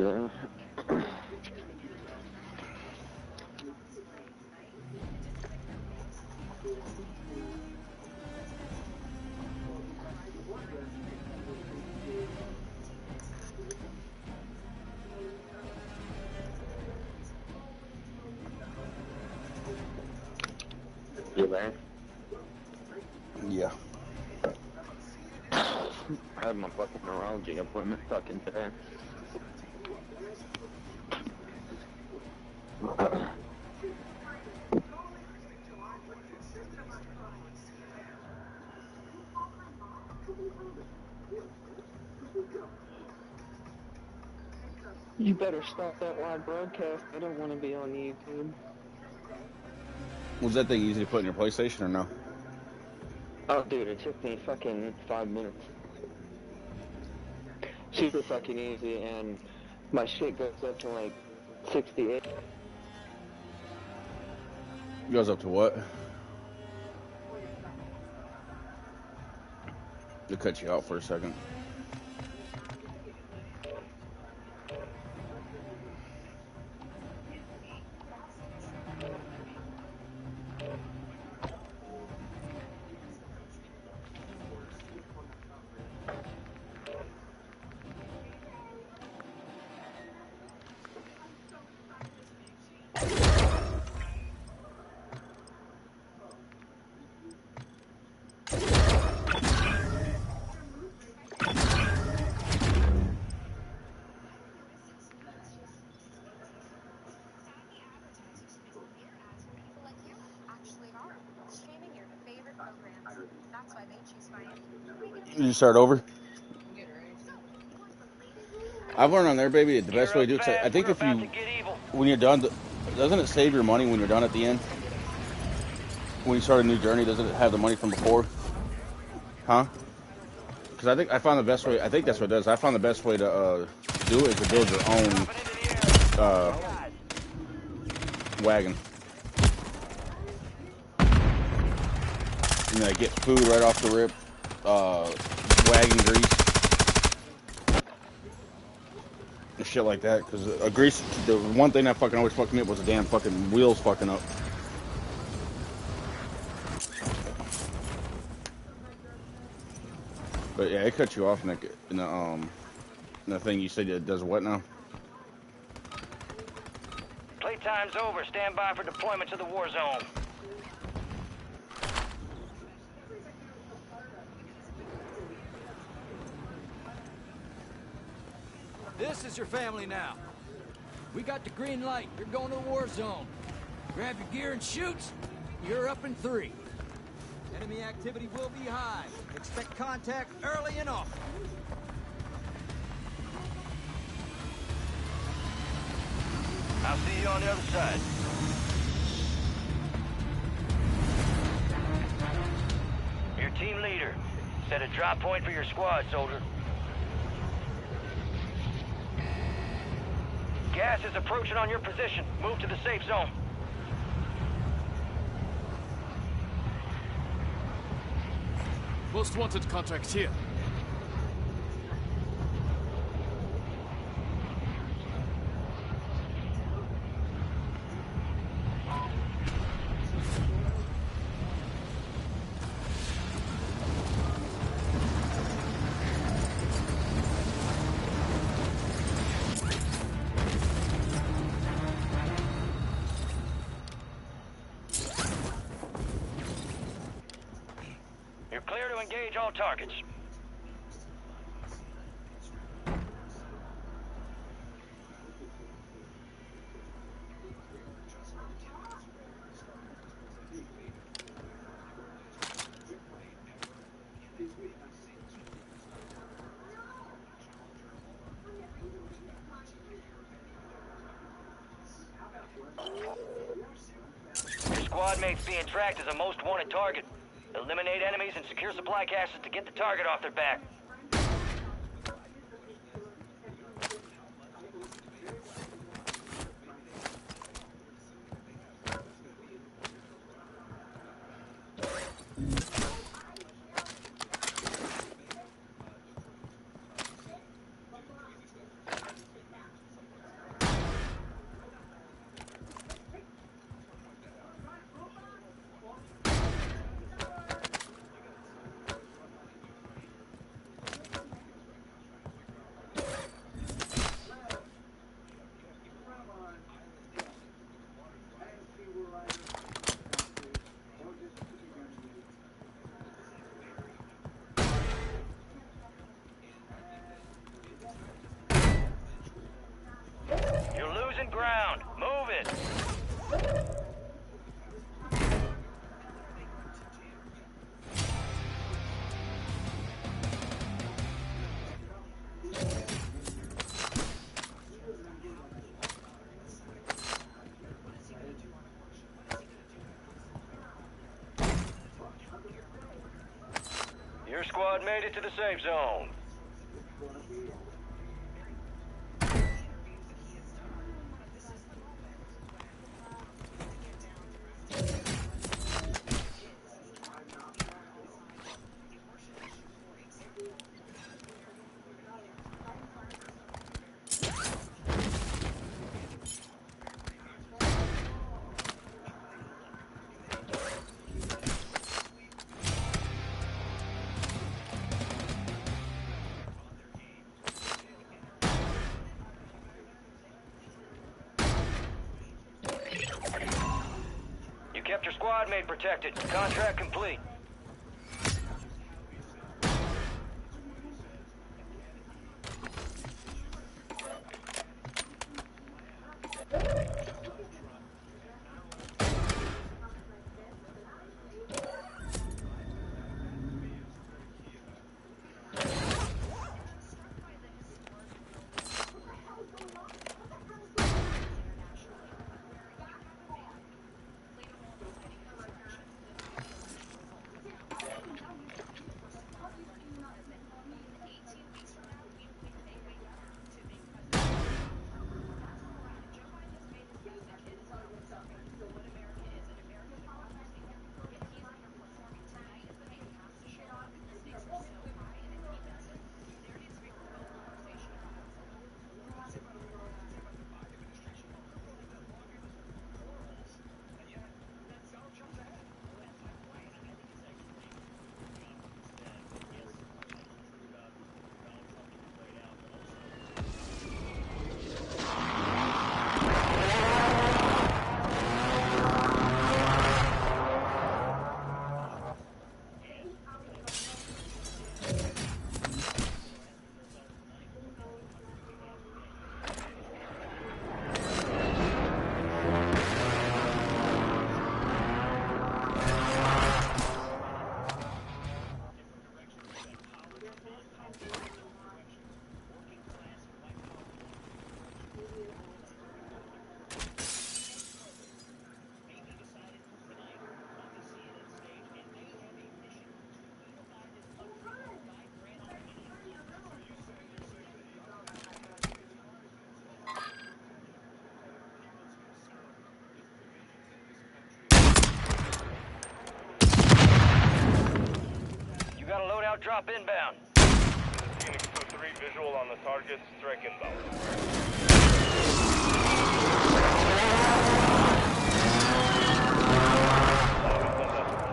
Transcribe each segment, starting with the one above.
Yeah. You there? Yeah. I had my fucking neurology appointment fucking today. You better stop that live broadcast. I don't want to be on YouTube. Was that thing easy to put in your PlayStation or no? Oh, dude, it took me fucking 5 minutes. Super fucking easy, and my shit goes up to like 68. It goes up to what? To cut you out for a second. You start over? I've learned on there, baby, the best way to do it. I think if you, when you're done, doesn't it save your money when you're done at the end? When you start a new journey, doesn't it have the money from before? Huh? Because I found the best way. I think that's what it does. I found the best way to do it is to build your own wagon. And I get food right off the rip, wagon grease, and shit like that. Because grease, the one thing that fucking always fucked me up was the damn fucking wheels fucking up. But yeah, it cuts you off in the thing you said it does what now? Playtime's over. Stand by for deployment to the Warzone. This is your family now. We got the green light. You're going to the Warzone. Grab your gear and shoot. You're up in 3. Enemy activity will be high. Expect contact early and often. I'll see you on the other side. Your team leader. Set a drop point for your squad, soldier. Gas is approaching on your position. Move to the safe zone. Most wanted contract here. You're clear to engage all targets. Your squad mate's being tracked as a most wanted target. Eliminate enemies and secure supply caches to get the target off their back. ground. Move it. Your squad made it to the safe zone. You kept your squad mate protected. Contract complete. Got a loadout drop inbound. Phoenix 2-3 visual on the target, strike inbound.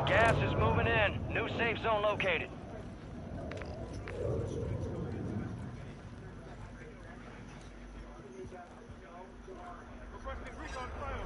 Gas is moving in. New safe zone located. Requesting recon fire.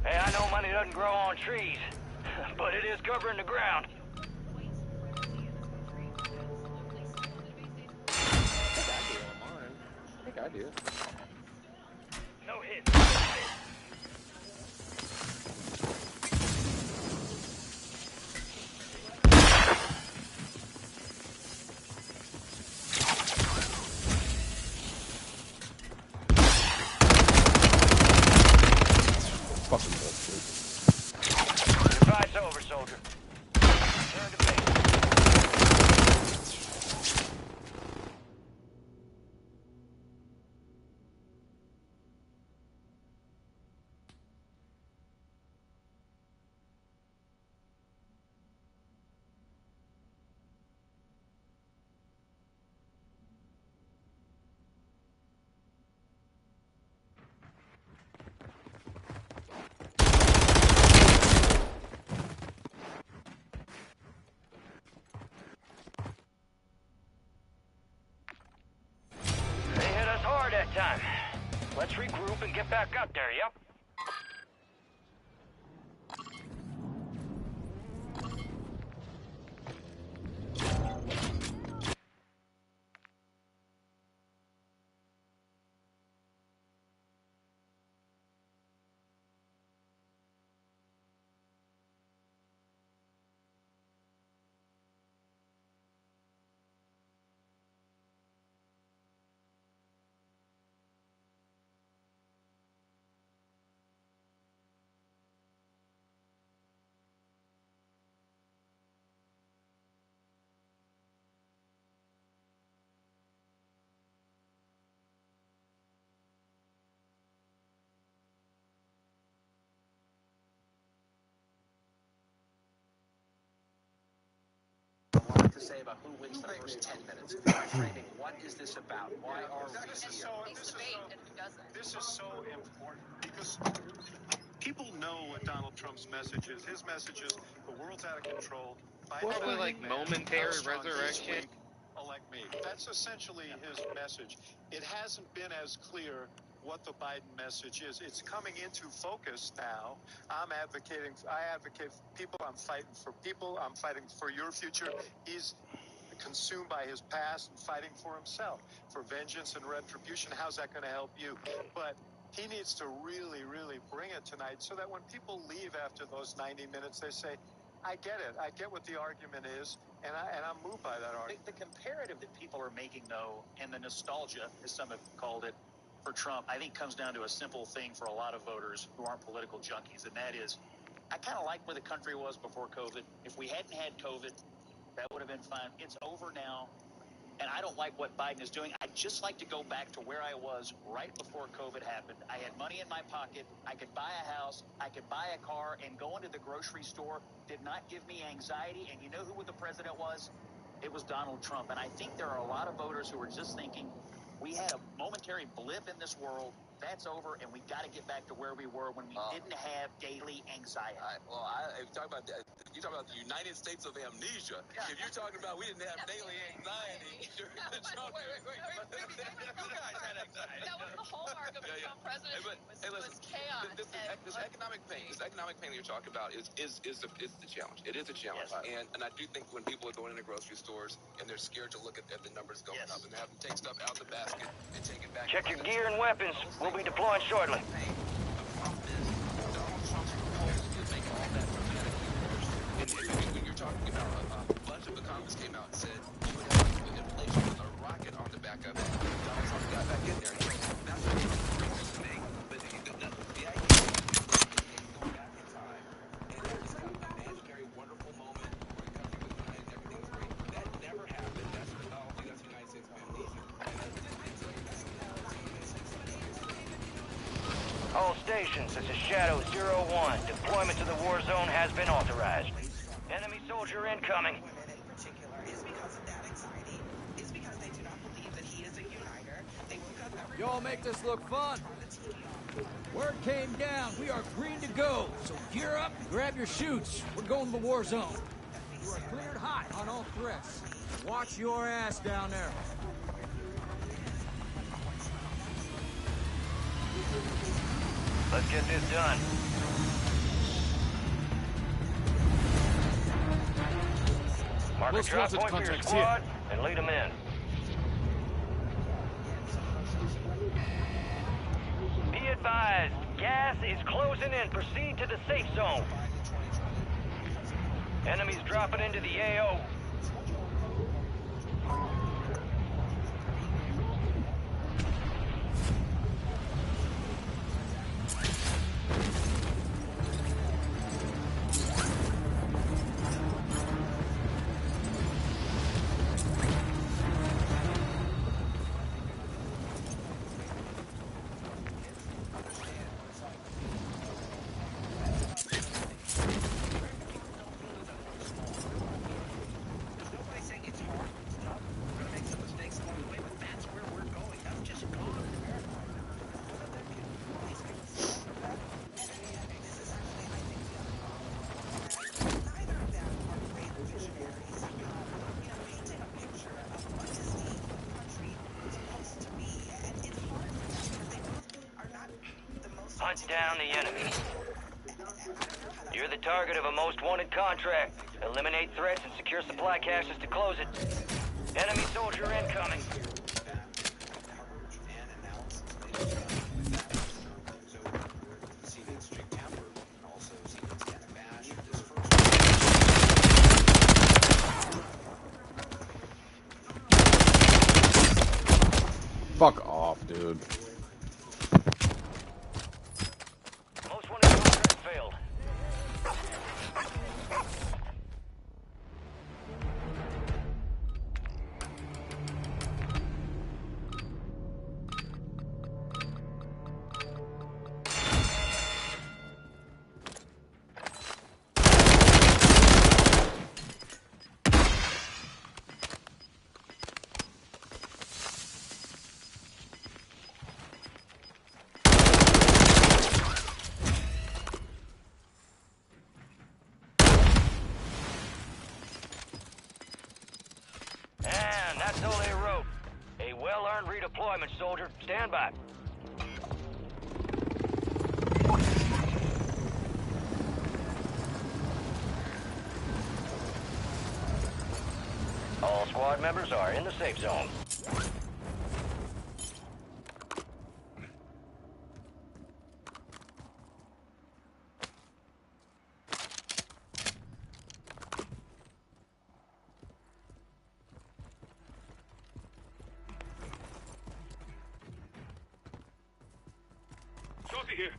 Hey, I know money doesn't grow on trees, but it is covering the ground. I think I do. No hit. Fucking bullshit. Your fight's over, soldier. Turn to base. time. Let's regroup and get back out there, yep? To say about who wins the first 10 minutes by framing what is this about? Why are we here? This is so important because people know what Donald Trump's message is. His message is the world's out of control. Probably like momentary resurrection. Elect me. That's essentially his message. It hasn't been as clear what the Biden message is. It's coming into focus now. I advocate for people. I'm fighting for people. I'm fighting for your future. He's consumed by his past and fighting for himself, for vengeance and retribution. How's that going to help you? But he needs to really, really bring it tonight so that when people leave after those 90 minutes, they say, I get it. I get what the argument is, and I'm moved by that argument. The comparative that people are making, though, and the nostalgia, as some have called it, for Trump, I think comes down to a simple thing for a lot of voters who aren't political junkies, and that is, I kind of like where the country was before COVID. If we hadn't had COVID, that would have been fine. It's over now, and I don't like what Biden is doing. I'd just like to go back to where I was right before COVID happened. I had money in my pocket. I could buy a house. I could buy a car, and going to the grocery store did not give me anxiety. And you know who the president was? It was Donald Trump. And I think there are a lot of voters who are just thinking, we had a momentary blip in this world. That's over, and we got to get back to where we were when we didn't have daily anxiety. If you talk about the United States of amnesia. Yeah. If you're talking about we didn't have daily anxiety, you're wait. You guys had anxiety. That was the hallmark of the Trump presidency. Was chaos. This economic pain that you're talking about is the challenge. It is a challenge, yes. And I do think when people are going into grocery stores and they're scared to look at the numbers going up and they have to take stuff out of the basket and take it back. Check your gear and weapons. We'll be deploying shortly. When you're talking about a bunch of economists came out and said you would have inflation with a rocket on the back of it. Donald Trump got back in there. That's what he's to make. But the idea is going back in time and there's an imaginary, wonderful moment where the country was united and everything was great. That never happened. That's mythology. That's the United States of amnesia. All stations, this is Shadow 01. Deployment to the war zone has been authorized. Enemy soldier incoming. In particular is because of that anxiety. Is because they do not believe that he is a uniter. They woke up every Y'all make this look fun. Word came down. We are green to go. So gear up and grab your chutes. We're going to the war zone. You are cleared hot on all threats. Watch your ass down there. Let's get this done. Mark a drop point for your squad and lead them in. Be advised, gas is closing in. Proceed to the safe zone. Enemies dropping into the AO. Hunt down the enemy. You're the target of a most wanted contract. Eliminate threats and secure supply caches to close it. Enemy soldier incoming. Fuck off, dude. Most wanted contract failed. And that's all they wrote. A well-earned redeployment, soldier. Stand by. All squad members are in the safe zone. Shorty here.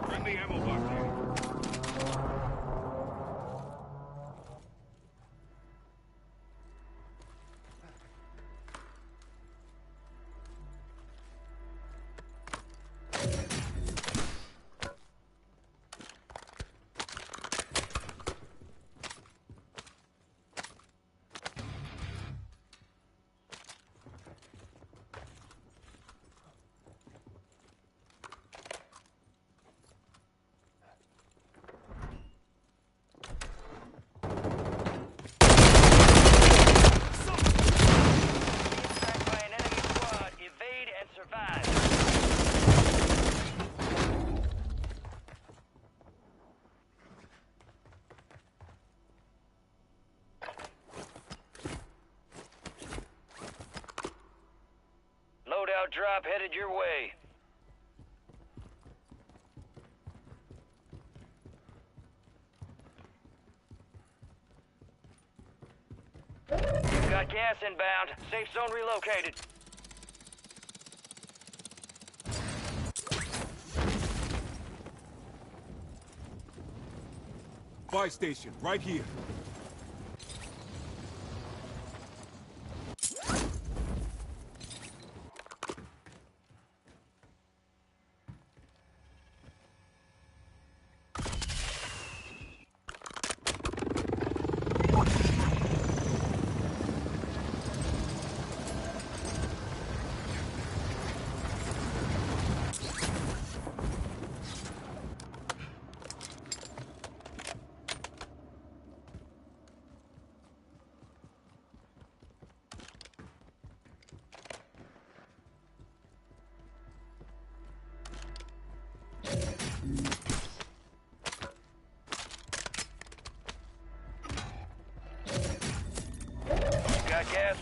Friendly ammo box here. Attacked by an enemy squad. Evade and survive. Loadout drop headed your way. You've got gas inbound. Safe zone relocated. Buy station, right here.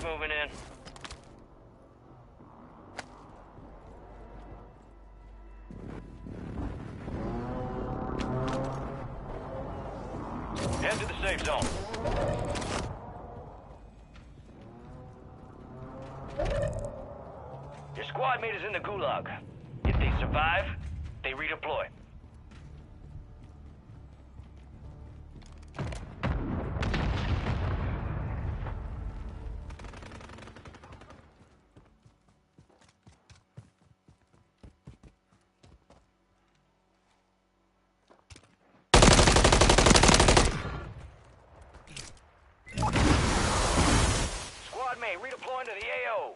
moving in. Head to the safe zone. Your squad mate is in the gulag. If they survive, they redeploy. Squad mate, redeploying to the AO.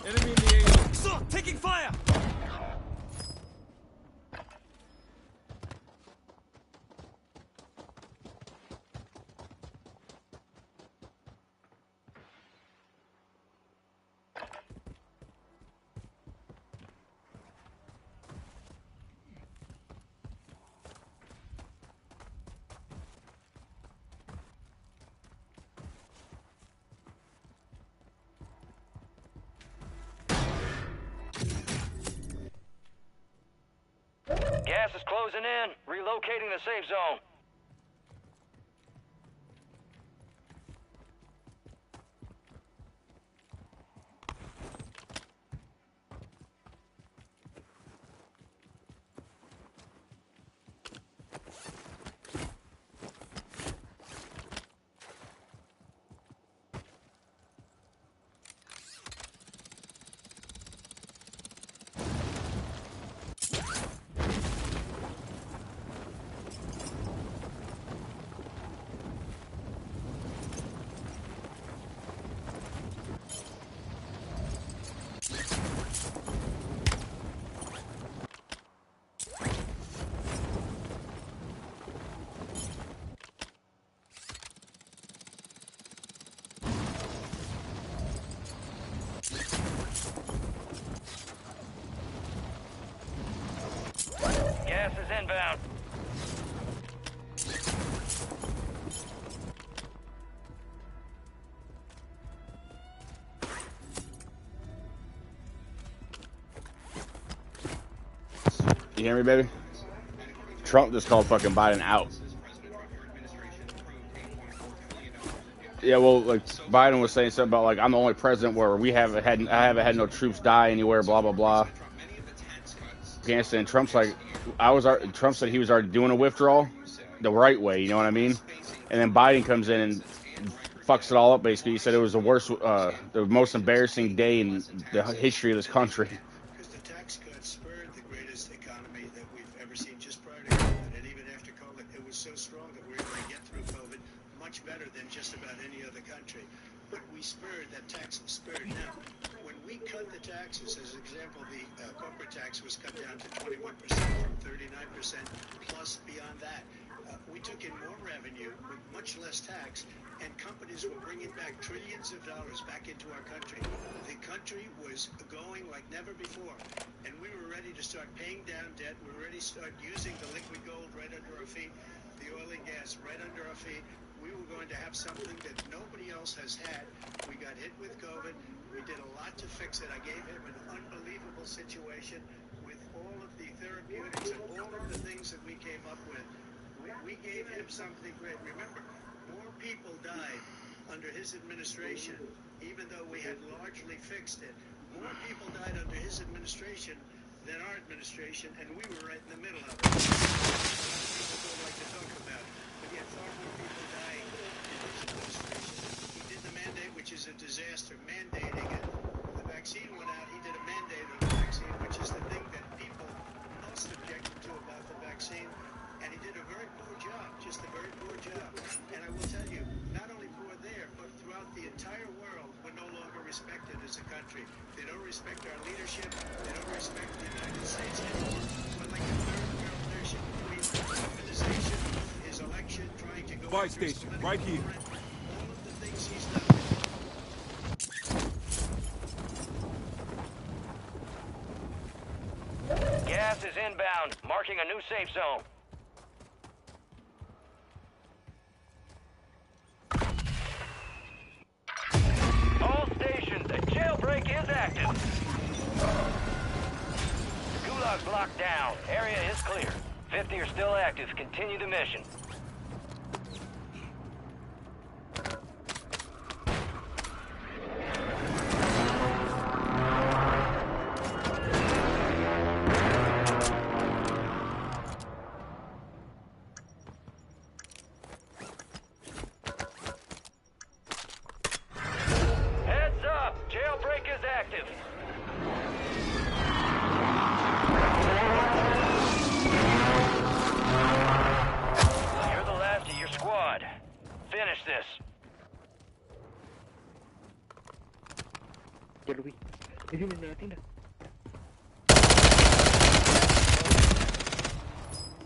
Enemy in the AO. Stop! Taking fire! Gas is closing in. Relocating the safe zone. Gas is inbound. You hear me, baby? Trump just called fucking Biden out. Yeah, well, like Biden was saying something about like I'm the only president where I haven't had no troops die anywhere, blah blah blah. Afghanistan. Trump's like Trump said he was already doing a withdrawal the right way, you know what I mean? And then Biden comes in and fucks it all up. Basically, he said it was the most embarrassing day in the history of this country. Because the tax cuts spurred the greatest economy that we've ever seen just prior to COVID, and even after COVID, it was so strong that we were able to get through COVID much better than just about any other country. But we spurred that tax spurred. Now, when we cut the taxes, as an example, the corporate tax was cut down to 21% from 39%, plus beyond that. We took in more revenue with much less tax, and companies were bringing back trillions of dollars back into our country. The country was going like never before, and we were ready to start paying down debt. We were ready to start using the liquid gold right under our feet, the oil and gas right under our feet. we were going to have something that nobody else has had. We got hit with COVID. We did a lot to fix it. I gave him an unbelievable situation with all of the therapeutics and all of the things that we came up with. We gave him something great. Remember, more people died under his administration, even though we had largely fixed it. More people died under his administration than our administration, and we were right in the middle of it. A lot of people don't like to talk about it, but yet far more people dying in his administration. He did the mandate, which is a disaster, mandating it. The vaccine went out, he did a mandate of the vaccine, which is the thing that people most objected to about the vaccine, and he did a very poor job, just a very poor job. And I will tell you, not only poor there, but throughout the entire world, we're no longer respected as a country. They don't respect our leadership. They don't respect the United States anymore. We're like a third world nation. Weaponization, his election, trying to go Buy after his station, political right here. opponent, all of the things he's done. Gas is inbound, marking a new safe zone. All stations, a jailbreak is active. Gulag's locked down. Area is clear. 50 are still active. Continue the mission. Heads up! Jailbreak is active. You're the last of your squad. Finish this. Ya lo vi. Es uno en la tienda.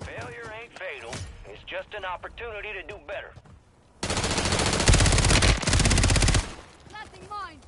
Failure ain't fatal. It's just an opportunity to do better. Planting mine.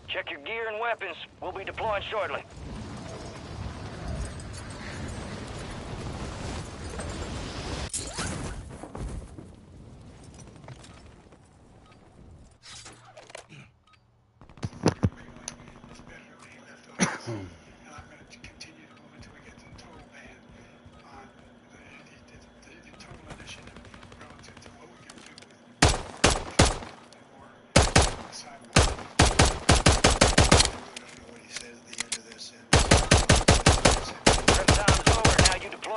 Check your gear and weapons. We'll be deploying shortly.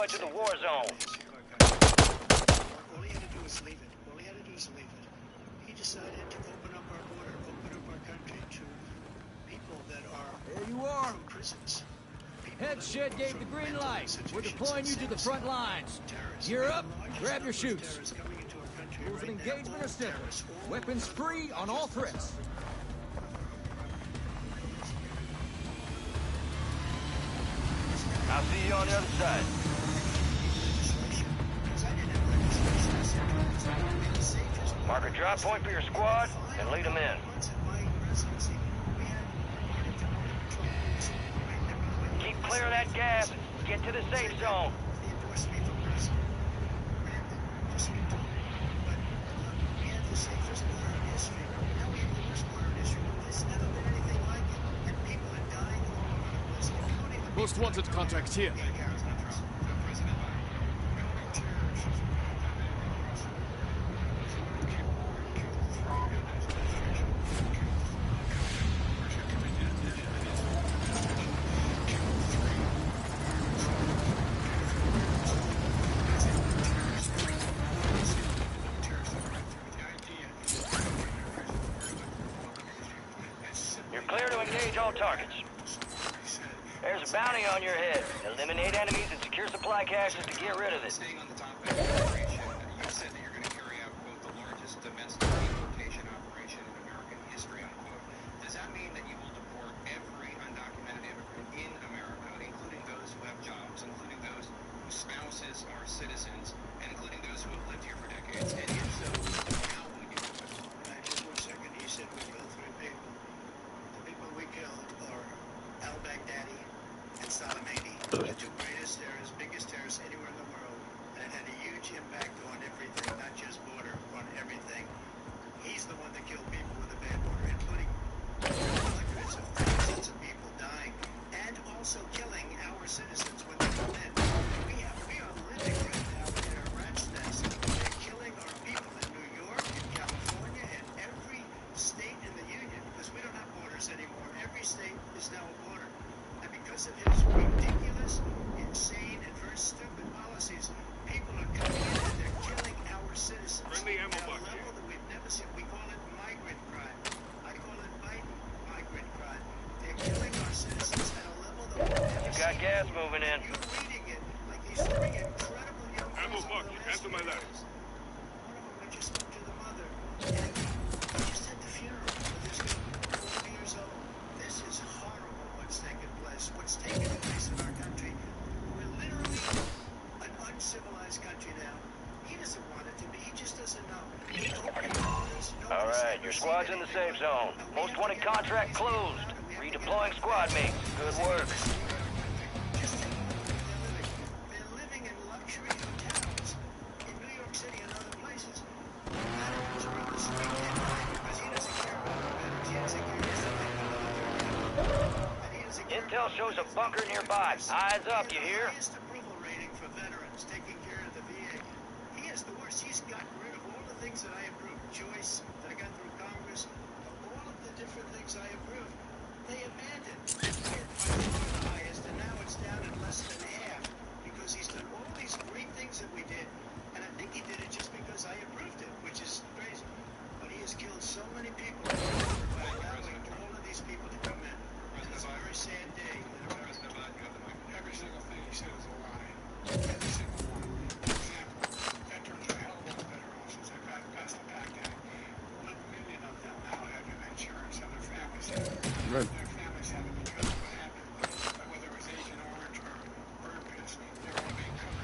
To the war zone. All he had to do was leave it. All he had to do was leave it. He decided to open up our border, open up our country to people that are There you are. from prisons. Head shed gave the green light. We're deploying you to the front lines. Gear up, grab your shoots. Rules of engagement are simple. Weapons free on all threats. I'll see you on the other side. Mark a drop point for your squad and lead them in. Keep clear of that gas. Get to the safe zone. Most wanted contract here. You're clear to engage all targets. There's a bounty on your head. Eliminate enemies and secure supply caches to get rid of it. Staying on the topic of operation, you said that you're going to carry out, quote, the largest domestic deportation operation in American history, unquote. Does that mean that you will deport every undocumented immigrant in America, including those who have jobs, including those whose spouses are citizens, and including those who have lived here for decades? And if so, how will you do it? Just 1 second. He said we killed 3 people. The people we killed are al-Baghdadi and Soleimani, the 2 greatest terrorists, biggest terrorists anywhere in the world, and it had a huge impact on everything, not just border, on everything. He's the one that killed people with a bad border, including hundreds of thousands of people dying, and also killing our citizens when they come in. We are living right now in a rat's nest. They're killing our people in New York, in California, and every state in the union, because we don't have borders anymore. Every state is now a border. And because of his ridiculous, insane, and very stupid policies, people are coming in and they're killing our citizens at a level that we've never seen. We call it migrant crime. I call it Biden migrant crime. They're killing our citizens at a level that we've never seen. Got gas moving in. You're reading it like these 3 incredible young girls over the last few days. One of them, I just spoke to the mother, and I just had the funeral of this girl, 12 years old. This is horrible what's taking place. What's taking place in our country. We're literally an uncivilized country now. He doesn't want it to be. He just doesn't know. All right, your squad's in the safe zone. Most wanted contract closed. Redeploying squad mates. Good work. They're living in luxury hotels in New York City and other places. Veterans are on the street at night because he doesn't care about the veterans. He doesn't care. He doesn't think the military. Intel shows a bunker nearby. Eyes up, you hear? He has the approval rating for veterans, taking care of the VA. He has the worst. He's gotten rid of all the things that I approved. Choice that I got through Congress, all of the different things I approved, they abandoned. By far the highest, and now it's down at less than half because he's done all these great things that we did, and I think he did it just because I approved it, which is crazy. But he has killed so many people by allowing all of these people to come in. It's a very sad day. Every single thing he said is a lie. Every single one. For example, veterans are a hell of a lot better off since I passed the PACT Act. 1 million of them now have insurance, and their families have it. Right. Their families have it because of what happened. Whether it was Agent Orange or Burn Pits, they're all being covered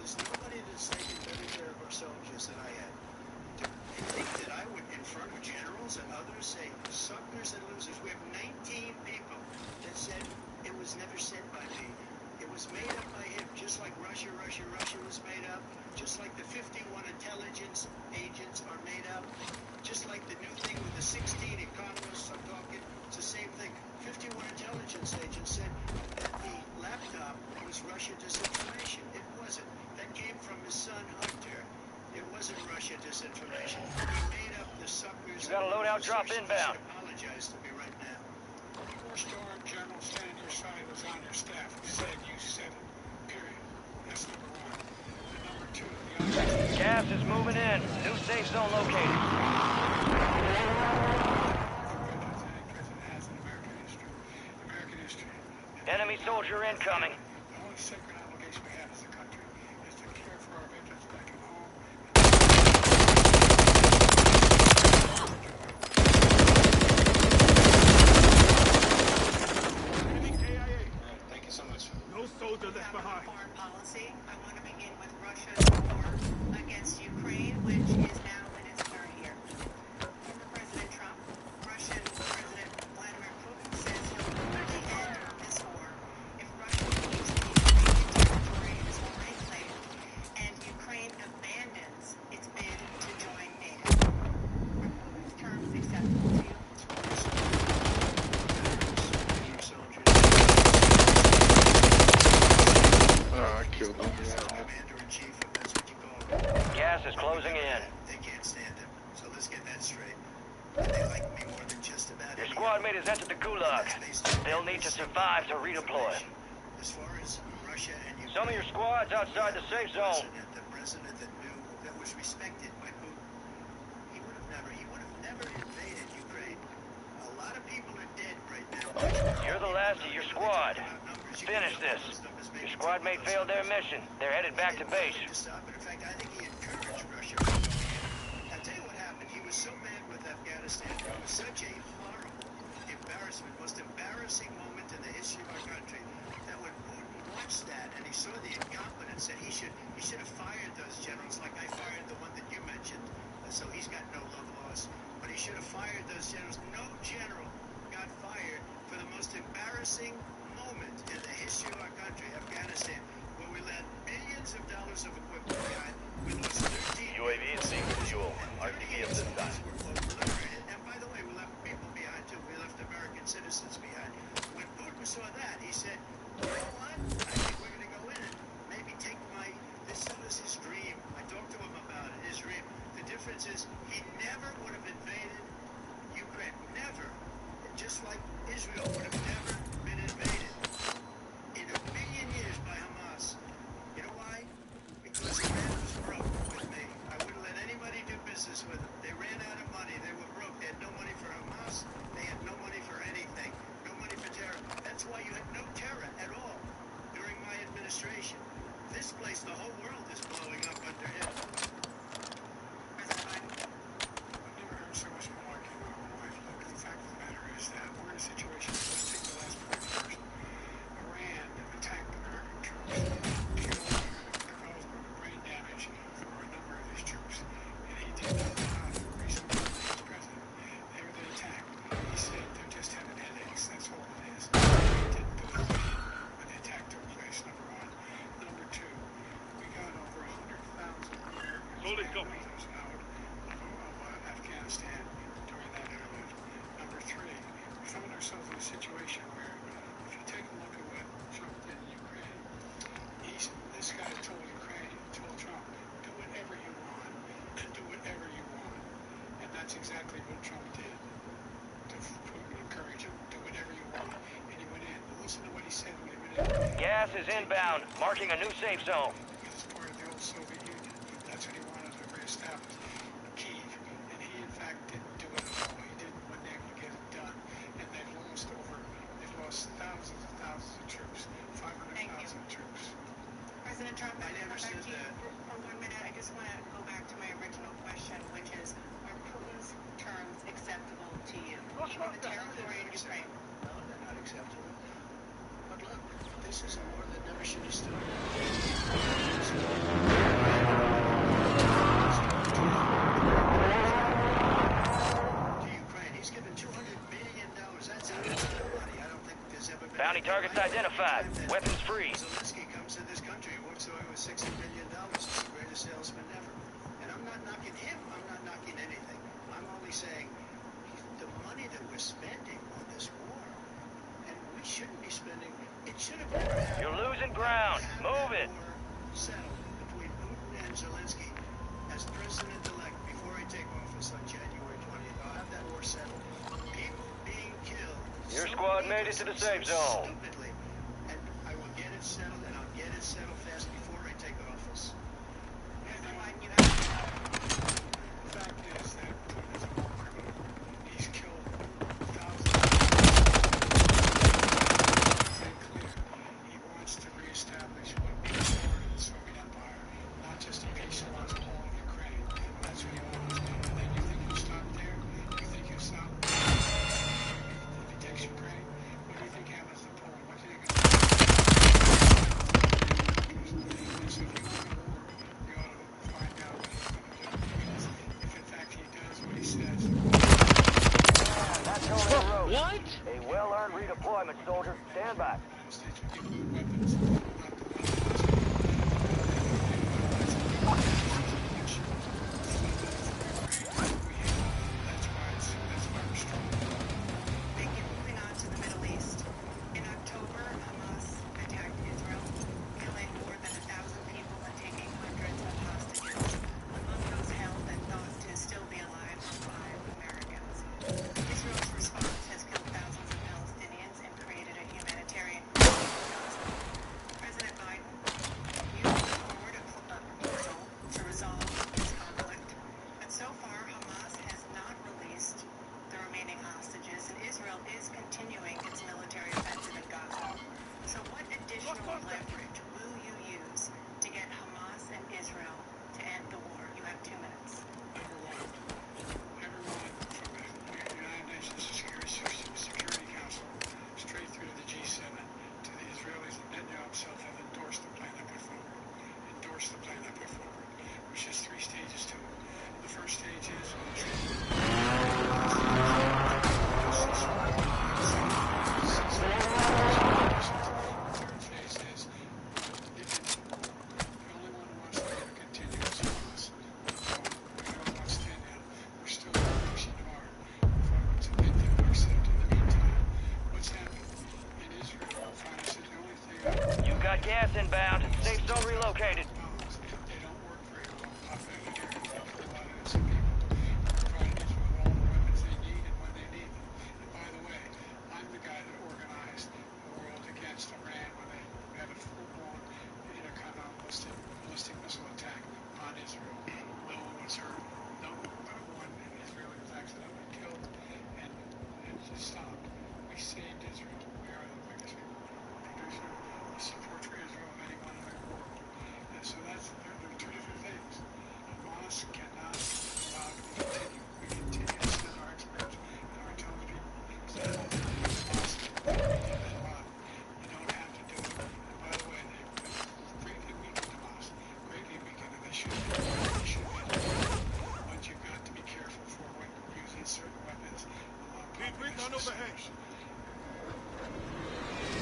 There's nobody that's taken better care of our soldiers than I have. To think that I would, in front of generals and others, say suckers and losers. We have 19 people that said it was never said by me. It was made up by him, just like Russia was made up, just like the 51 intelligence agents are made up, just like the new thing with the 16 economists are talking. It's the same thing. 51 intelligence agents said that the laptop was Russia disinformation. It wasn't. That came from his son Hunter. It wasn't Russia disinformation. He made up the suckers. You got a loadout drop inbound. Apologize to me right now. Four-star general standing your side was on your staff who said you said it. Period. That's number one. And number two, the Gas is moving in. New safe zone located. Enemy soldier incoming. The only sacred obligation we have as a country is to care for our veterans back at home. Thank you so much. No soldier left behind. Foreign policy. I want to begin with Russia's war against Ukraine, which is now in its third year. Former President Trump, Russian President Vladimir Putin says he'll only end this war if Russia leaves the Ukrainian territory it has already claimed and Ukraine abandons its bid to join NATO. Are Putin's terms acceptable to you? I killed him. Commander-in-chief, if that's what you call him. Gas is closing in. They can't stand him. So let's get that straight. And they like me more than just about Your any squad other. mate has entered the gulag. They'll need to survive to redeploy. As far as Russia and Ukraine, Some of your squad's outside the safe zone. the president that knew, that was respected by Putin, he would have never invaded Ukraine. A lot of people are dead right now. You're the last of your squad. Finish this. Your squad mate failed their mission. They're headed back to base. In fact, I think he encouraged Russia. I'll tell you what happened. He was so bad with Afghanistan. It was such a horrible embarrassment, most embarrassing moment in the history of our country, that when Putin watched that and he saw the incompetence, that he should have fired those generals like I fired the one that you mentioned. So he's got no love lost. But he should have fired those generals. No general got fired for the most embarrassing moment in the history of our country, Afghanistan, where we let billions of dollars of equipment behind. We lost 13 UAV is seeing visual. RTE at this time. And by the way, we left people behind too. We left American citizens behind. When Putin saw that, he said, you know what? I think we're going to go in and maybe take this was his dream. I talked to him about it, his dream. The difference is he never would have invaded Ukraine. Never. Just like Israel would have never been invaded in a million years by Hamas. You know why? Because Iran was broke with me. I wouldn't let anybody do business with them. They ran out of money. They were broke. They had no money for Hamas. They had no money for anything. No money for terror. That's why you had no terror at all during my administration. This place, the whole world is blowing up under him. President Biden? I've never heard so much malarkey in my life. Look, the fact of the matter is that we're in a situation, let's take the last point first. Iran attacked American troops, killed, caused brain damage for a number of his troops, and he did nothing about it. Recently, his president, they were the attack. He said they're just having headaches, that's all it is. He didn't do anything when the attack took place, number one. Number two, we got over 100,000 Americans out of Afghanistan during that interlude. Number three, we found ourselves in a situation where, if you take a look at what Trump did in Ukraine, this guy told Trump, do whatever you want, and do whatever you want. And that's exactly what Trump did to Putin, encourage him, do whatever you want. And he went in. Listen to what he said when he went in. Gas is inbound, marking a new safe zone. It's part of the old Soviet Union. That's what he wanted to reestablish. Kyiv. And he, in fact, didn't do it at all. He didn't wasn't able to get it done. And they've lost thousands and thousands of troops. 500,000 troops. President Trump, I never back said to you that. for 1 minute. I just want to go back to my original question, which is, are Putin's terms acceptable to you? Even the territory in Ukraine. No, they're not acceptable. But look, this is a war that never should have started. Targets identified. Weapons free. Zelensky comes to this country and walks away with $60 billion. He's the greatest salesman ever. And I'm not knocking him. I'm not knocking anything. I'm only saying the money that we're spending on this war, and we shouldn't be spending, it should have never happened. You're losing ground. Move it. Settled between Putin and Zelensky as president-elect before I take office on January 20th. I'll have that war settled. People being killed. Your squad made it to the safe zone. Stupidly. And I will get it settled, and I'll get it settled fast before I take office. The fact is that Putin is a war criminal. He's killed thousands of people. He wants to reestablish what we restored in the Soviet Empire, not just a piece of the whole of Ukraine. That's what he wants. And then you think he'll stop there? You think he'll stop if he takes Ukraine? What do you think happens to Poland? What do you think? And so if you want a war, you ought to find out what he's going to do. Because if in fact he does what he says. That's over the road. What? A well-earned redeployment, soldier. Stand by. The United States will give them weapons, not the Moving on to the Middle East. In October, Hamas attacked Israel, killing more than 1,000 people and taking hundreds of hostages. Among those held and thought to still be alive are 5 Americans. Israel's response has killed thousands of Palestinians and created a humanitarian crisis in Gaza. President Biden used forward a proposal to resolve this conflict, but so far Hamas has not released the remaining hostages, and Israel is continuing its military offensive in Gaza. So what additional leverage will you use to get Hamas and Israel to end the war? You have 2 minutes. Everyone from the United Nations Security Council straight through to the G7 to the Israelis, and Netanyahu himself have endorsed the plan I put forward. Which has 3 stages to it. The first stage is You got gas inbound. Safe zone relocated.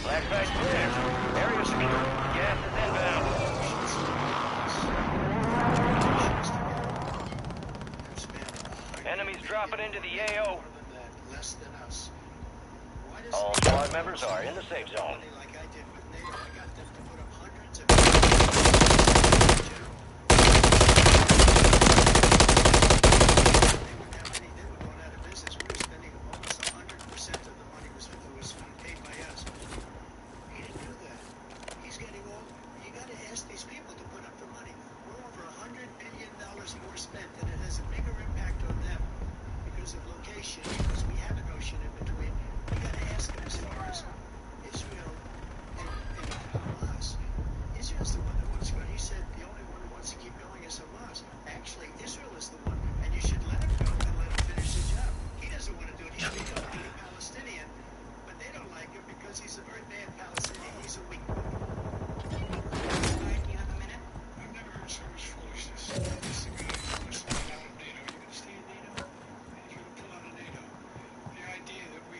Black site clear. Area secure. Gas is inbound. Enemies dropping into the AO. Less than us. All squad members are in the safe zone. Like I did with NATO, I got them to put up hundreds of they were going out of business. We were spending almost 100% of the money was paid by us. He didn't do that. He's getting all. You got to ask these people to put up the money. We're over $100 billion more spent, and it has a bigger impact on them because of location. Because we have an ocean in between. We got to ask them as far as Israel and Hamas. Israel's the one that wants to go. He said the only one who wants to keep going is Hamas. Actually, Israel is the one, and you should let him go and let him finish the job. He doesn't want to do it. He's becoming a Palestinian, but they don't like him because he's a very bad Palestinian. He's a weak one. You have a minute. I've never heard so much foolishness. This is the guy who wants to get out of NATO. You're going to stay in NATO? He's going to pull out of NATO. The idea that we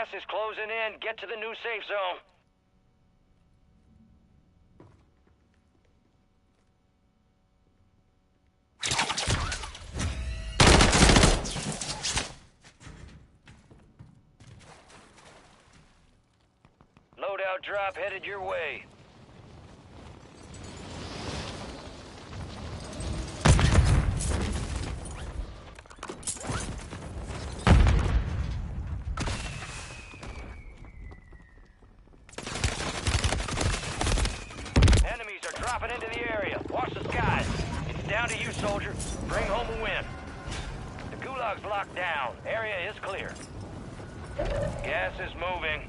Gas is closing in. Get to the new safe zone. Loadout drop headed your way. Enemies are dropping into the area. Watch the skies. It's down to you, soldier. Bring home a win. The gulag's locked down. Area is clear. Gas is moving.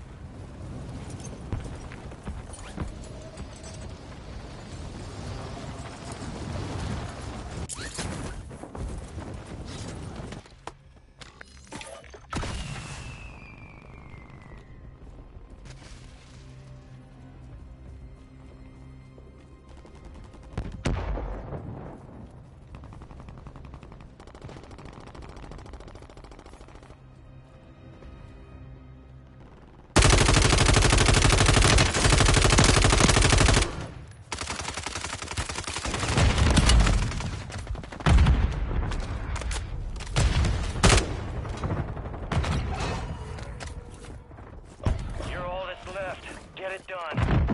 Get it done.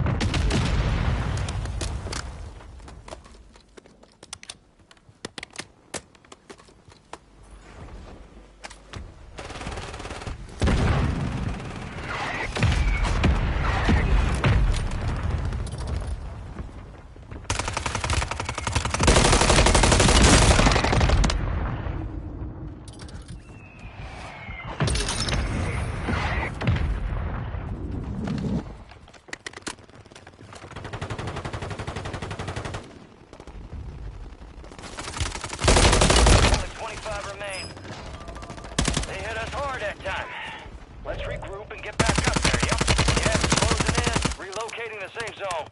Let's regroup and get back up there, yep. Gas is closing in. Relocating the safe zone.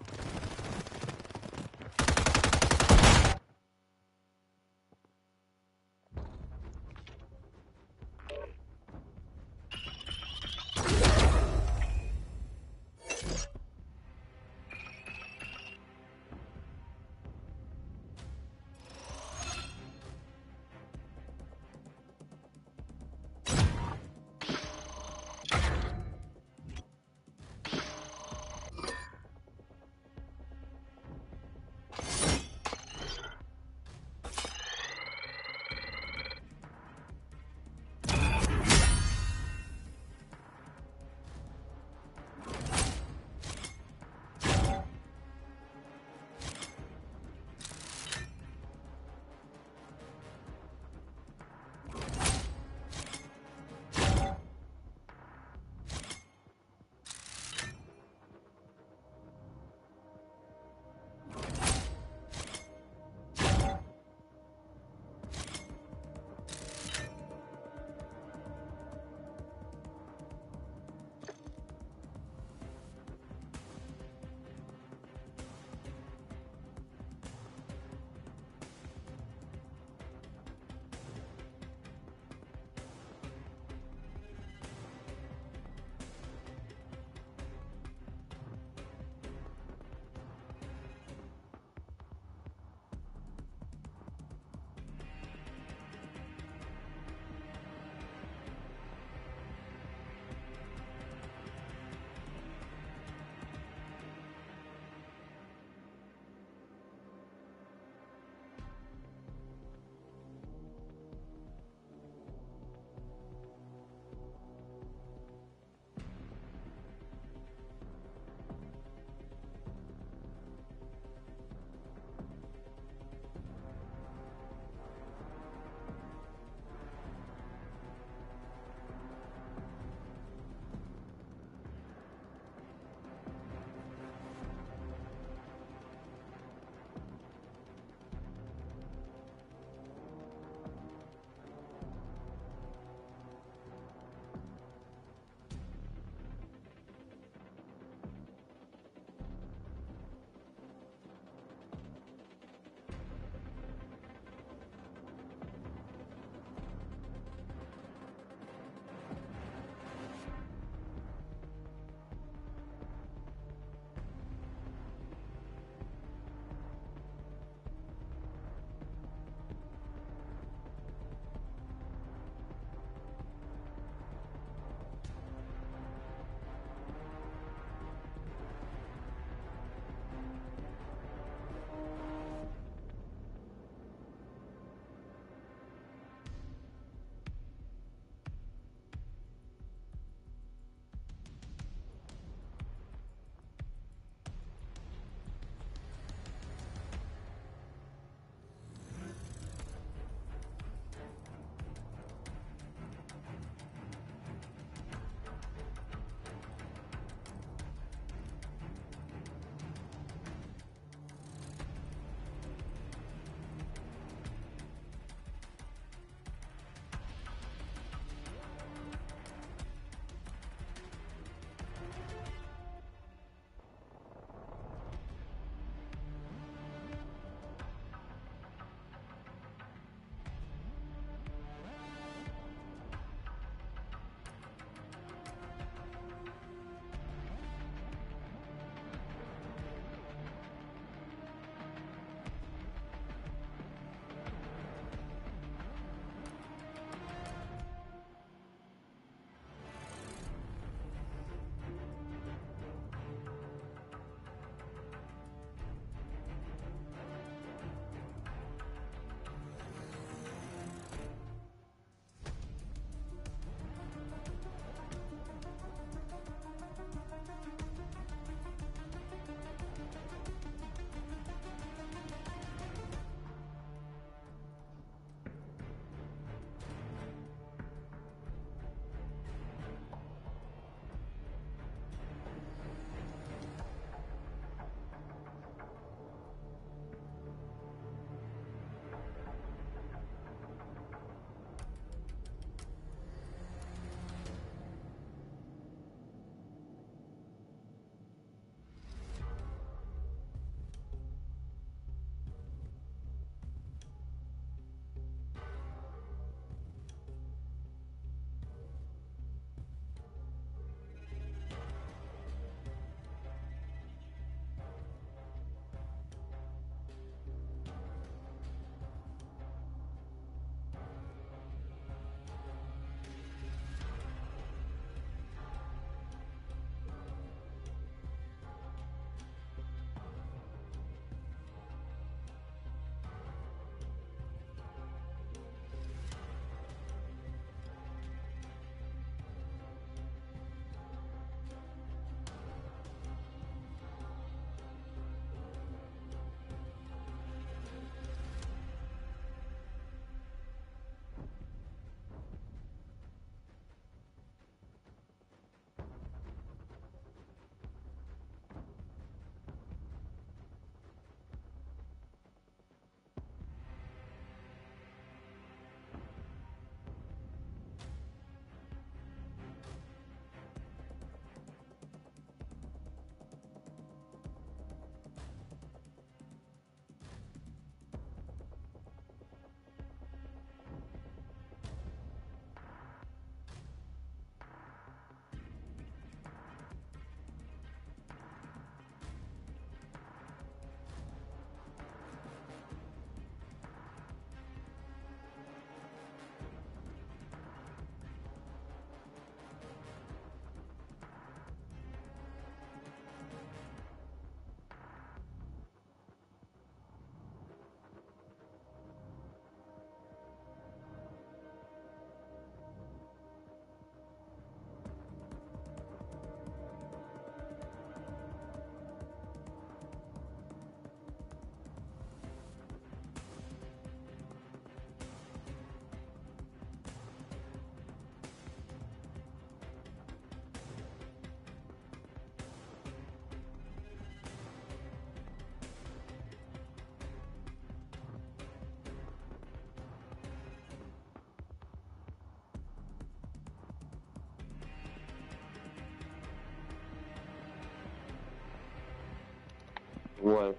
What?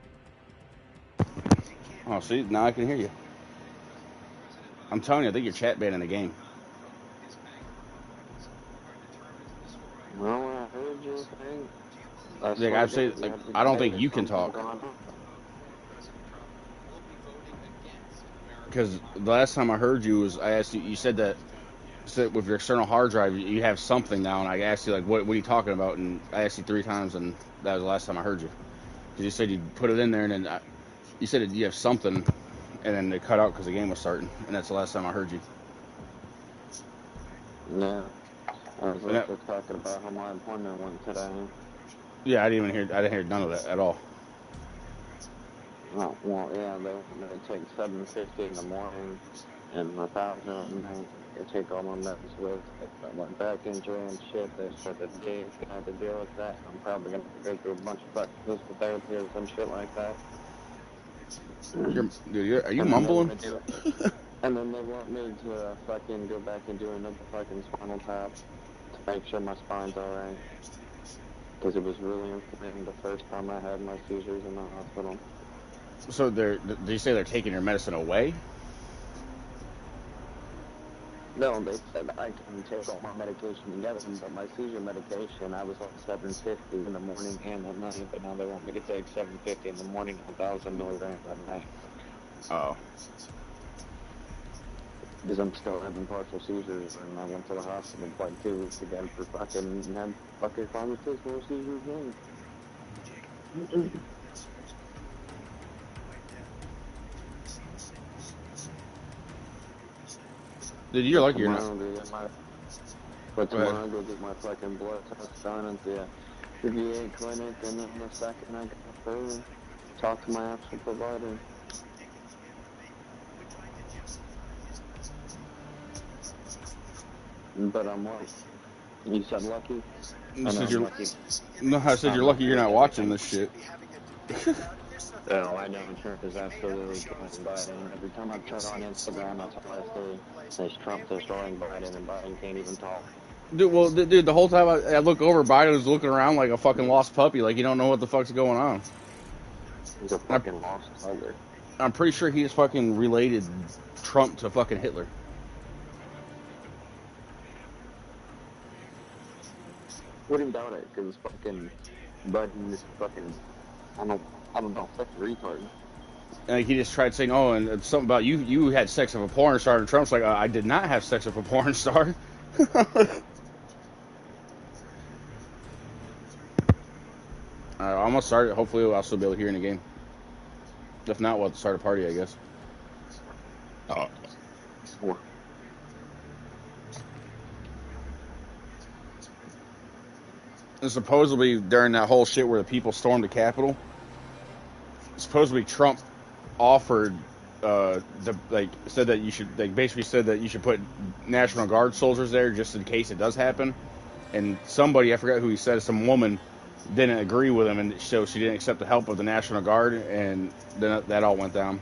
Oh, see, now I can hear you. I'm telling you, I think you're chat banning the game. Well, I heard you think. I Like swear to I'd say, God, you like have to I don't say think there's you can something talk going on. because the last time I heard you was I asked you. You said that with your external hard drive you have something now, and I asked you like, what are you talking about? And I asked you 3 times, and that was the last time I heard you. Because you said you put it in there, and then you said you have something, and then they cut out because the game was starting, and that's the last time I heard you. Yeah. I was And that, also talking about how my appointment went today. yeah, I didn't hear none of that at all. Oh, well, yeah, they take 7:50 in the morning and 1,000 at night. They take all my meds with it. But my back injury and shit, they said that Gabe's gonna have to deal with that. I'm probably gonna have to go through a bunch of fucking physical therapy or some shit like that. Are you And then they mumbling? want to do it. And then they want me to fucking go back and do another fucking spinal tap to make sure my spine's alright. Because it was really inflamed the first time I had my seizures in the hospital. So they say they're taking your medicine away? No, they said I can take all my medication together, but my seizure medication, I was on 750 in the morning and at night, but now they want me to take 750 in the morning and 1,000 milligrams at night. Oh. Because I'm still having partial seizures, and I went to the hospital for like 2 weeks again for fucking, had fucking pharmaceutical seizures again. Dude, you're But lucky you're not. tomorrow, Go ahead. I'll go get my fucking blood test done at the VA clinic, and then the second I get off there, talk to my actual provider. But I'm lucky. You said lucky? I know I'm lucky. No, I said you're I'm lucky lucky you're with not watching everything. this shit. Oh, I know Trump is absolutely killing Biden. Every time I turn on Instagram, that's all I see. There's Trump destroying Biden, and Biden can't even talk. Dude, well, dude, the whole time I look over, Biden was looking around like a fucking lost puppy, like you don't know what the fuck's going on. He's a fucking lost hugger. I'm pretty sure he just fucking related Trump to fucking Hitler. Wouldn't doubt it, because fucking Biden is fucking, I don't know, fucking retard. Like he just tried saying, "Oh, and it's something about you. You had sex with a porn star." And Trump's like, "I did not have sex with a porn star." I'm gonna start it. Hopefully, I'll still be able to hear in the game. If not, we'll have to start a party, I guess. And supposedly during that whole shit where the people stormed the Capitol, supposedly Trump offered said that you should basically said that you should put National Guard soldiers there just in case it does happen. And somebody, I forgot who he said, some woman didn't agree with him, and so she didn't accept the help of the National Guard, and then that all went down.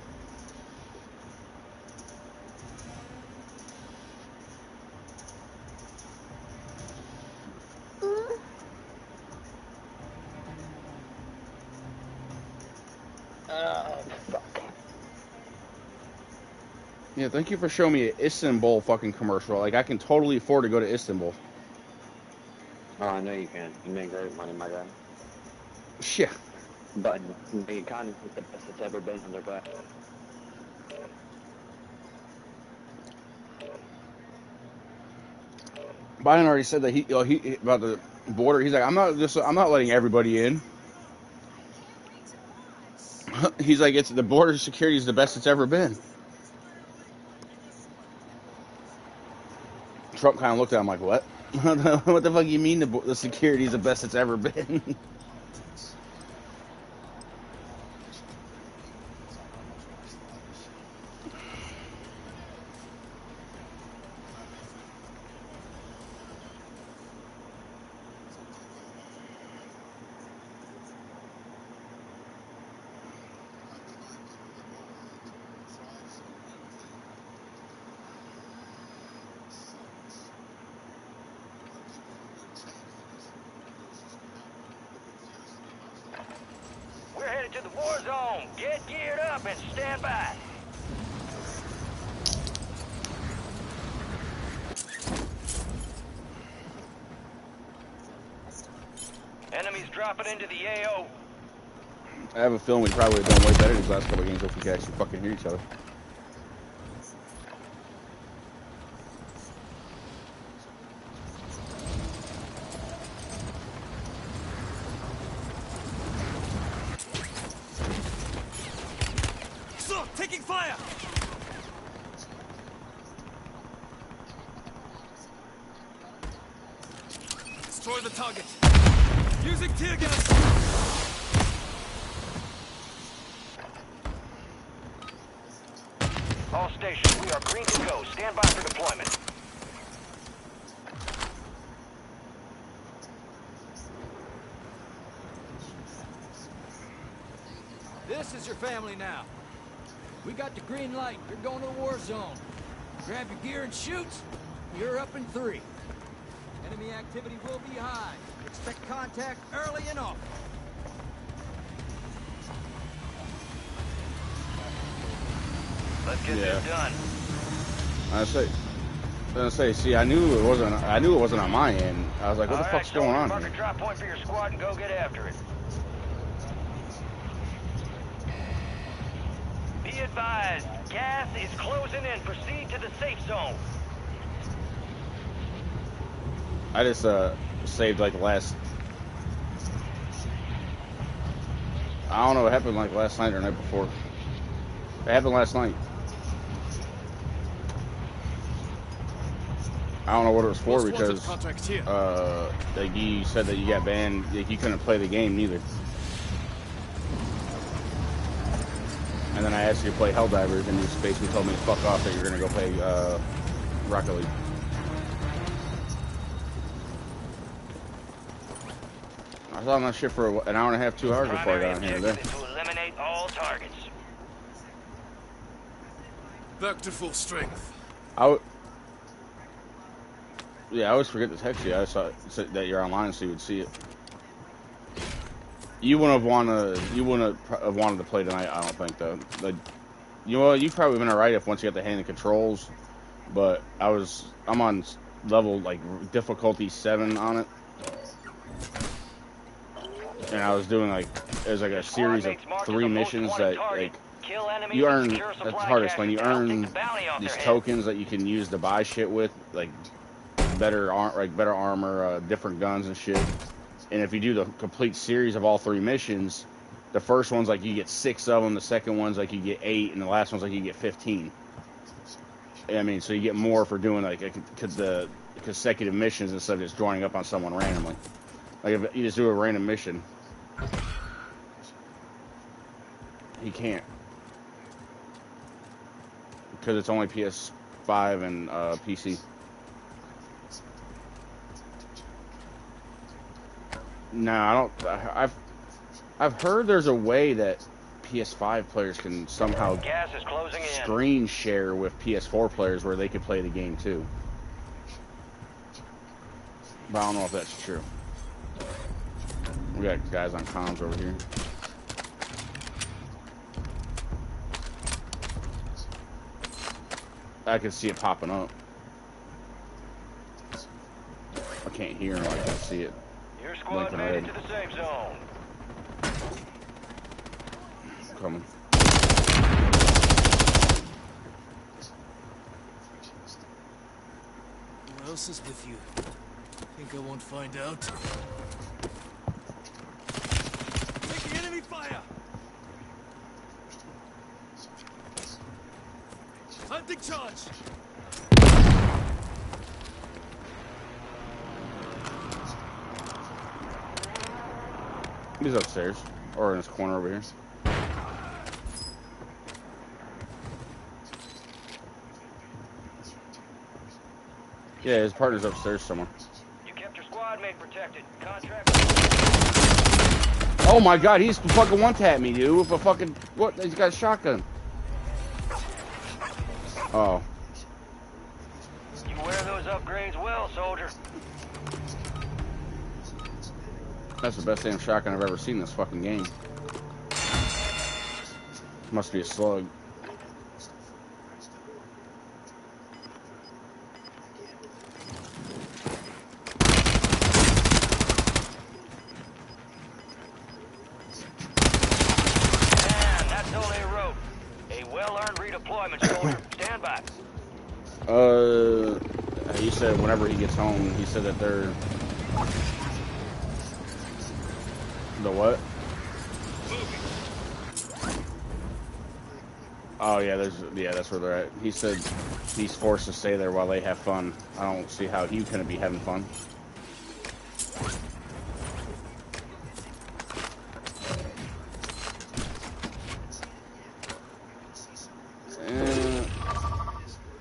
Yeah, thank you for showing me an Istanbul fucking commercial. Like, I can totally afford to go to Istanbul. Oh, I know you can. You make great money, my guy. Yeah. But the economy is the best it's ever been under Biden. Biden already said that he about the border. He's like, I'm not letting everybody in. He's like, it's the border security is the best it's ever been. Trump kind of looked at him like, what? What the fuck you mean the security is the best it's ever been? Warzone. Get geared up and stand by. Enemies dropping into the AO. I have a feeling we probably would have done way better these last couple of games if we could actually fucking hear each other. Taking fire! Destroy the target. Using tear gas. All stations, we are green to go. Stand by for deployment. This is your family now. We got the green light. You're going to the war zone. Grab your gear and shoot. You're up in 3. Enemy activity will be high. Expect contact early and often. Let's get this done. I was gonna say, see, I knew it wasn't on my end. I was like, what the fuck's going on Mark here? a drop point for your squad and go get after it. Be advised, gas is closing in. Proceed to the safe zone. I just saved like the last. I don't know what happened like last night or night before. It happened last night. I don't know what it was for because like you said that you got banned. Like, you couldn't play the game neither. And then I asked you to play Helldivers, and you just basically told me to fuck off that you're gonna go play Rocket League. I was on that shit for an hour and a half, 2 hours before I got on here today. To eliminate all targets. Back to full strength. Yeah, I always forget to text you. I saw that you're online, so you would see it. You wouldn't have wanted to play tonight. I don't think though. Like, you probably been alright if once you got the hand of controls. But I'm on level like difficulty 7 on it. And I was doing like, there's like a series of 3 missions that like you earn. That's the hardest when you earn these tokens that you can use to buy shit with, like better armor, different guns and shit. And if you do the complete series of all 3 missions, the first one's like you get 6 of them, the second one's like you get 8, and the last one's like you get 15. I mean, so you get more for doing like the consecutive missions instead of just joining up on someone randomly. Like if you just do a random mission, he can't, because it's only PS5 and PC. No, I don't. I've heard there's a way that PS5 players can somehow screen share with PS4 players where they could play the game too. But I don't know if that's true. We got guys on comms over here. I can see it popping up. I can't hear him, I can see it. Your squad made it to the safe zone. Coming. Who else is with you? Think I won't find out? Taking enemy fire! Hunting charge! He's upstairs, or in this corner over here. Yeah, his partner's upstairs somewhere. You kept your squad mate protected. Contract. Oh my god, he's fucking one-tap me, dude, with a fucking... What? He's got a shotgun. Oh. You wear those upgrades well, soldier. That's the best damn shotgun I've ever seen in this fucking game. Must be a slug. And that's all they wrote. A well-earned redeployment, soldier. Stand by. He said whenever he gets home, he said that they're... The what? Oh yeah, that's where they're at. He said he's forced to stay there while they have fun. I don't see how he couldn't be having fun.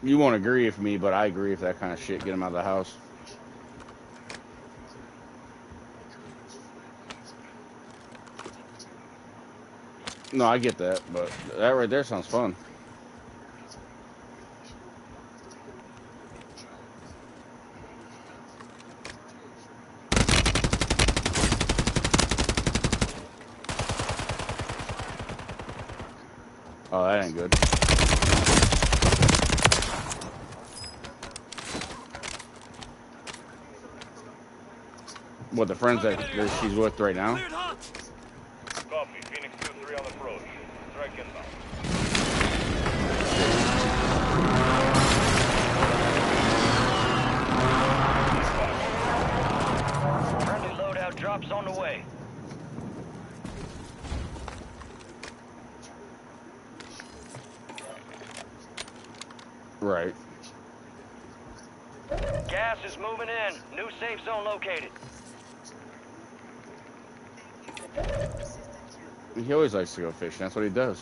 You won't agree with me, but I agree with that kind of shit. Get him out of the house. No, I get that, but that right there sounds fun. Oh, that ain't good. What, the friends that she's with right now? Copy. Phoenix 2-3 on approach. Strike inbound. Friendly loadout drops on the way. Right. Gas is moving in. New safe zone located. He always likes to go fishing. That's what he does.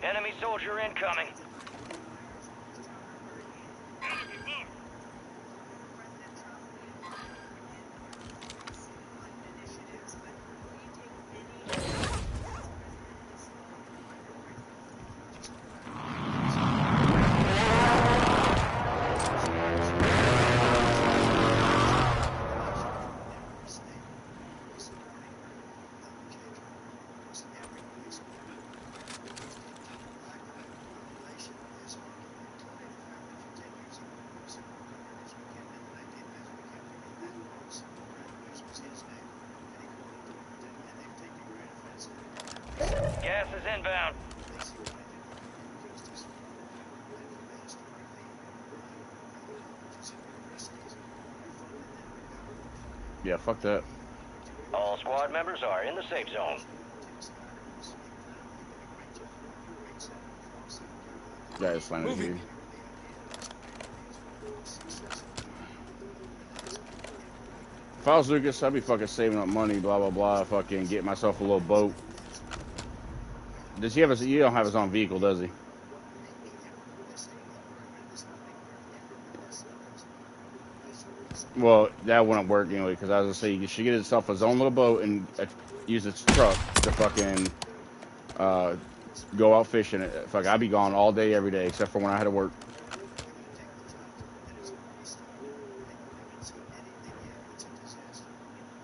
Enemy soldier incoming. Gas is inbound. Yeah, fuck that. All squad members are in the safe zone. That is slamming here. If I was Lucas, I'd be fucking saving up money, blah, blah, blah, fucking get myself a little boat. Does he have he don't have his own vehicle, does he? Well, that wouldn't work anyway, because I was gonna say he should get himself his own little boat and use his truck to fucking go out fishing. Fuck, I'd be gone all day, every day, except for when I had to work.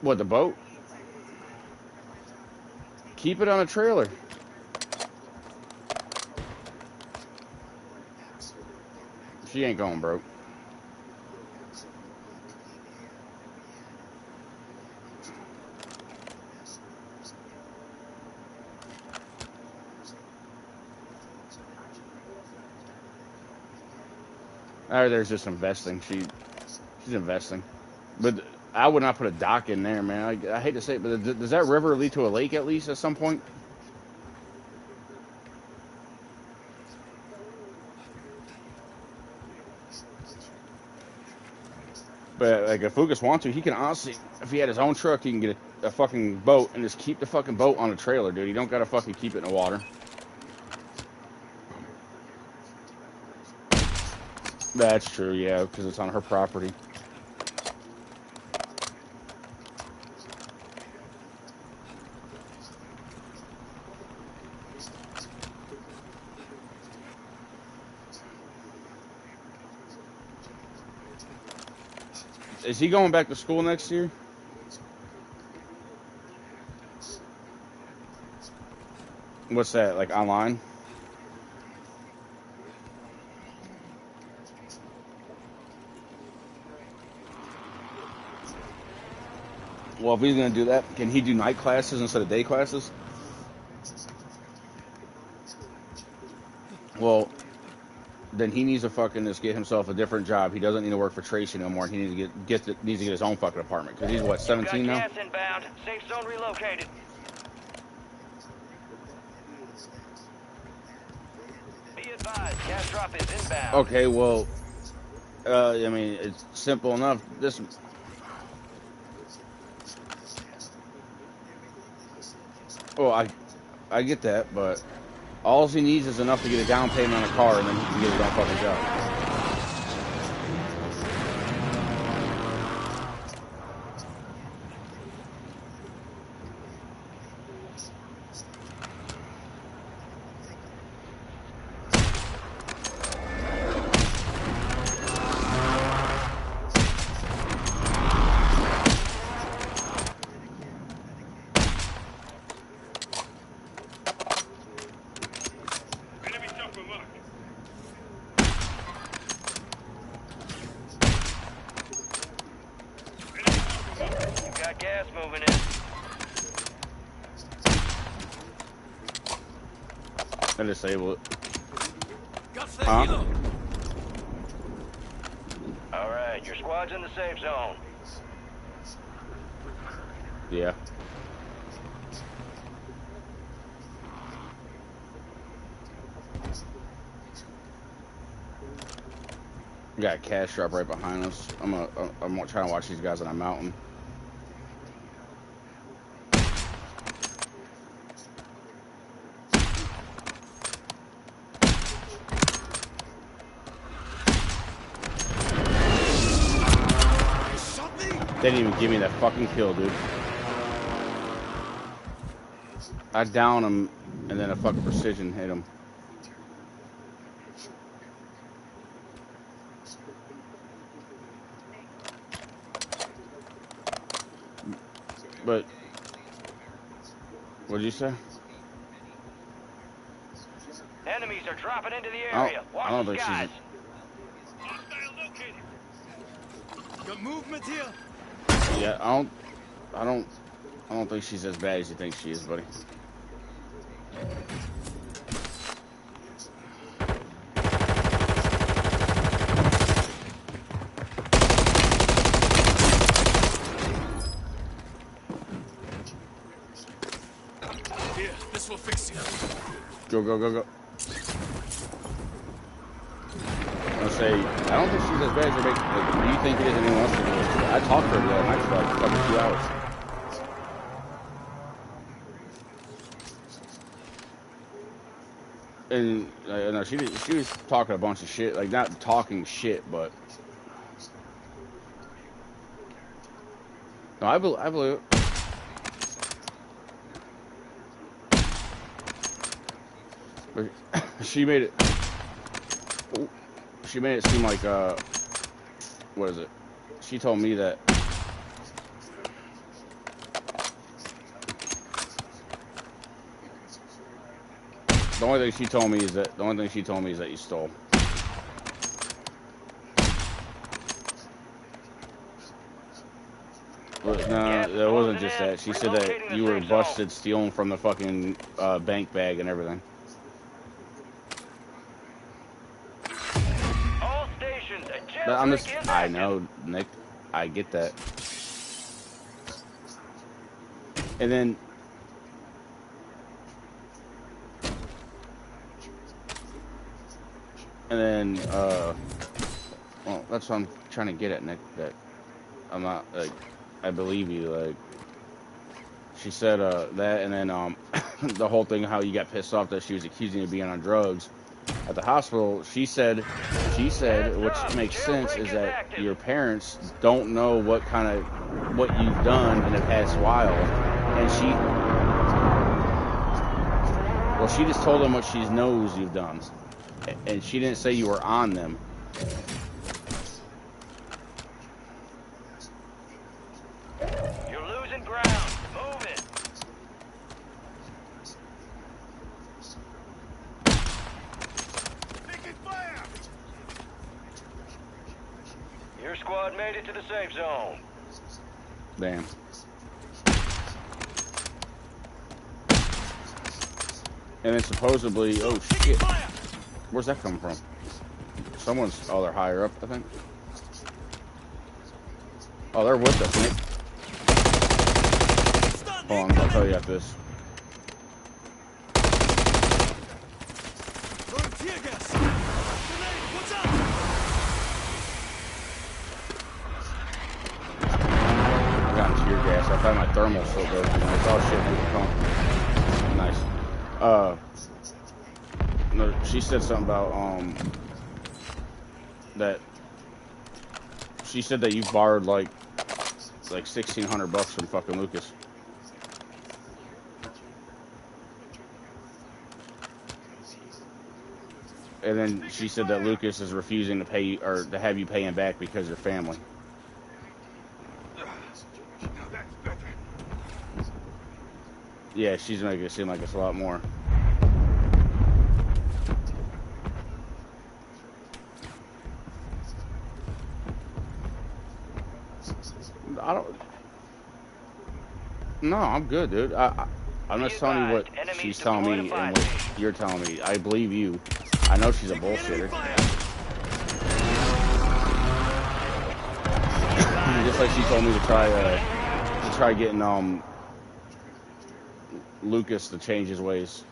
What, the boat? Keep it on a trailer. She ain't going broke. There's just investing. She's investing. But I would not put a dock in there, man. I hate to say it, but does that river lead to a lake at least at some point? But like, if Fugas wants to, he can honestly, if he had his own truck, he can get a fucking boat and just keep the fucking boat on a trailer, dude. You don't gotta fucking keep it in the water. That's true, yeah, because it's on her property. Is he going back to school next year? What's that, like online? Well, if he's going to do that, can he do night classes instead of day classes? Well, then he needs to fucking just get himself a different job. He doesn't need to work for Tracy no more. He needs to needs to get his own fucking apartment because he's what, 17 now? Got gas inbound. Safe zone relocated. Be advised, gas drop is inbound. Okay, well, I mean, it's simple enough. This. Well, I get that, but all he needs is enough to get a down payment on a car, and then he can get his own fucking job. Gas moving in. I disable it. Huh? All right, your squad's in the safe zone. Yeah. We got a cash drop right behind us. I'm trying to watch these guys on a mountain. They didn't even give me that fucking kill, dude. I downed him, and then a fucking precision hit him. But, what'd you say? Enemies are dropping into the area. Watch I don't the think skies. Got movement here. Yeah, I don't think she's as bad as you think she is, buddy. Here, this will fix you. Go, go, go, go. I'll say, I don't think she's as bad as you make. Like, do you think it is anyone else? I talked to her the other night for like fucking 2 hours. And no, she was talking a bunch of shit, like not talking shit, but no, I believe it. But she made it seem like what is it? She told me that the only thing she told me is that you stole. But no, it wasn't just that. She said that you were busted stealing from the fucking bank bag and everything. All stations, I know, Nick. I get that. And then well, that's what I'm trying to get at, Nick. That I'm not like, I believe you. Like, she said that, and then the whole thing how you got pissed off that she was accusing you of being on drugs at the hospital. She said, which makes sense, is that your parents don't know what you've done in the past while, and she just told them what she knows you've done, and she didn't say you were on them. Move it. Your squad made it to the safe zone. Damn. And then supposedly, oh shit. Where's that coming from? Someone's, oh, they're higher up, I think. Oh, they're with us, Nick. Hold on, I'll tell you after this. I got tear gas. I found my thermal filter. It's all shit in the Nice. No, she said something about, that she said that you borrowed like $1,600 from fucking Lucas. And then she said that Lucas is refusing to pay you, or to have you pay him back because you're family. Yeah, she's making it seem like it's a lot more. I don't. No, I'm good, dude. I'm just telling you what she's telling me and what you're telling me. I believe you. I know she's a bullshitter. Just like she told me to try getting Lucas to change his ways.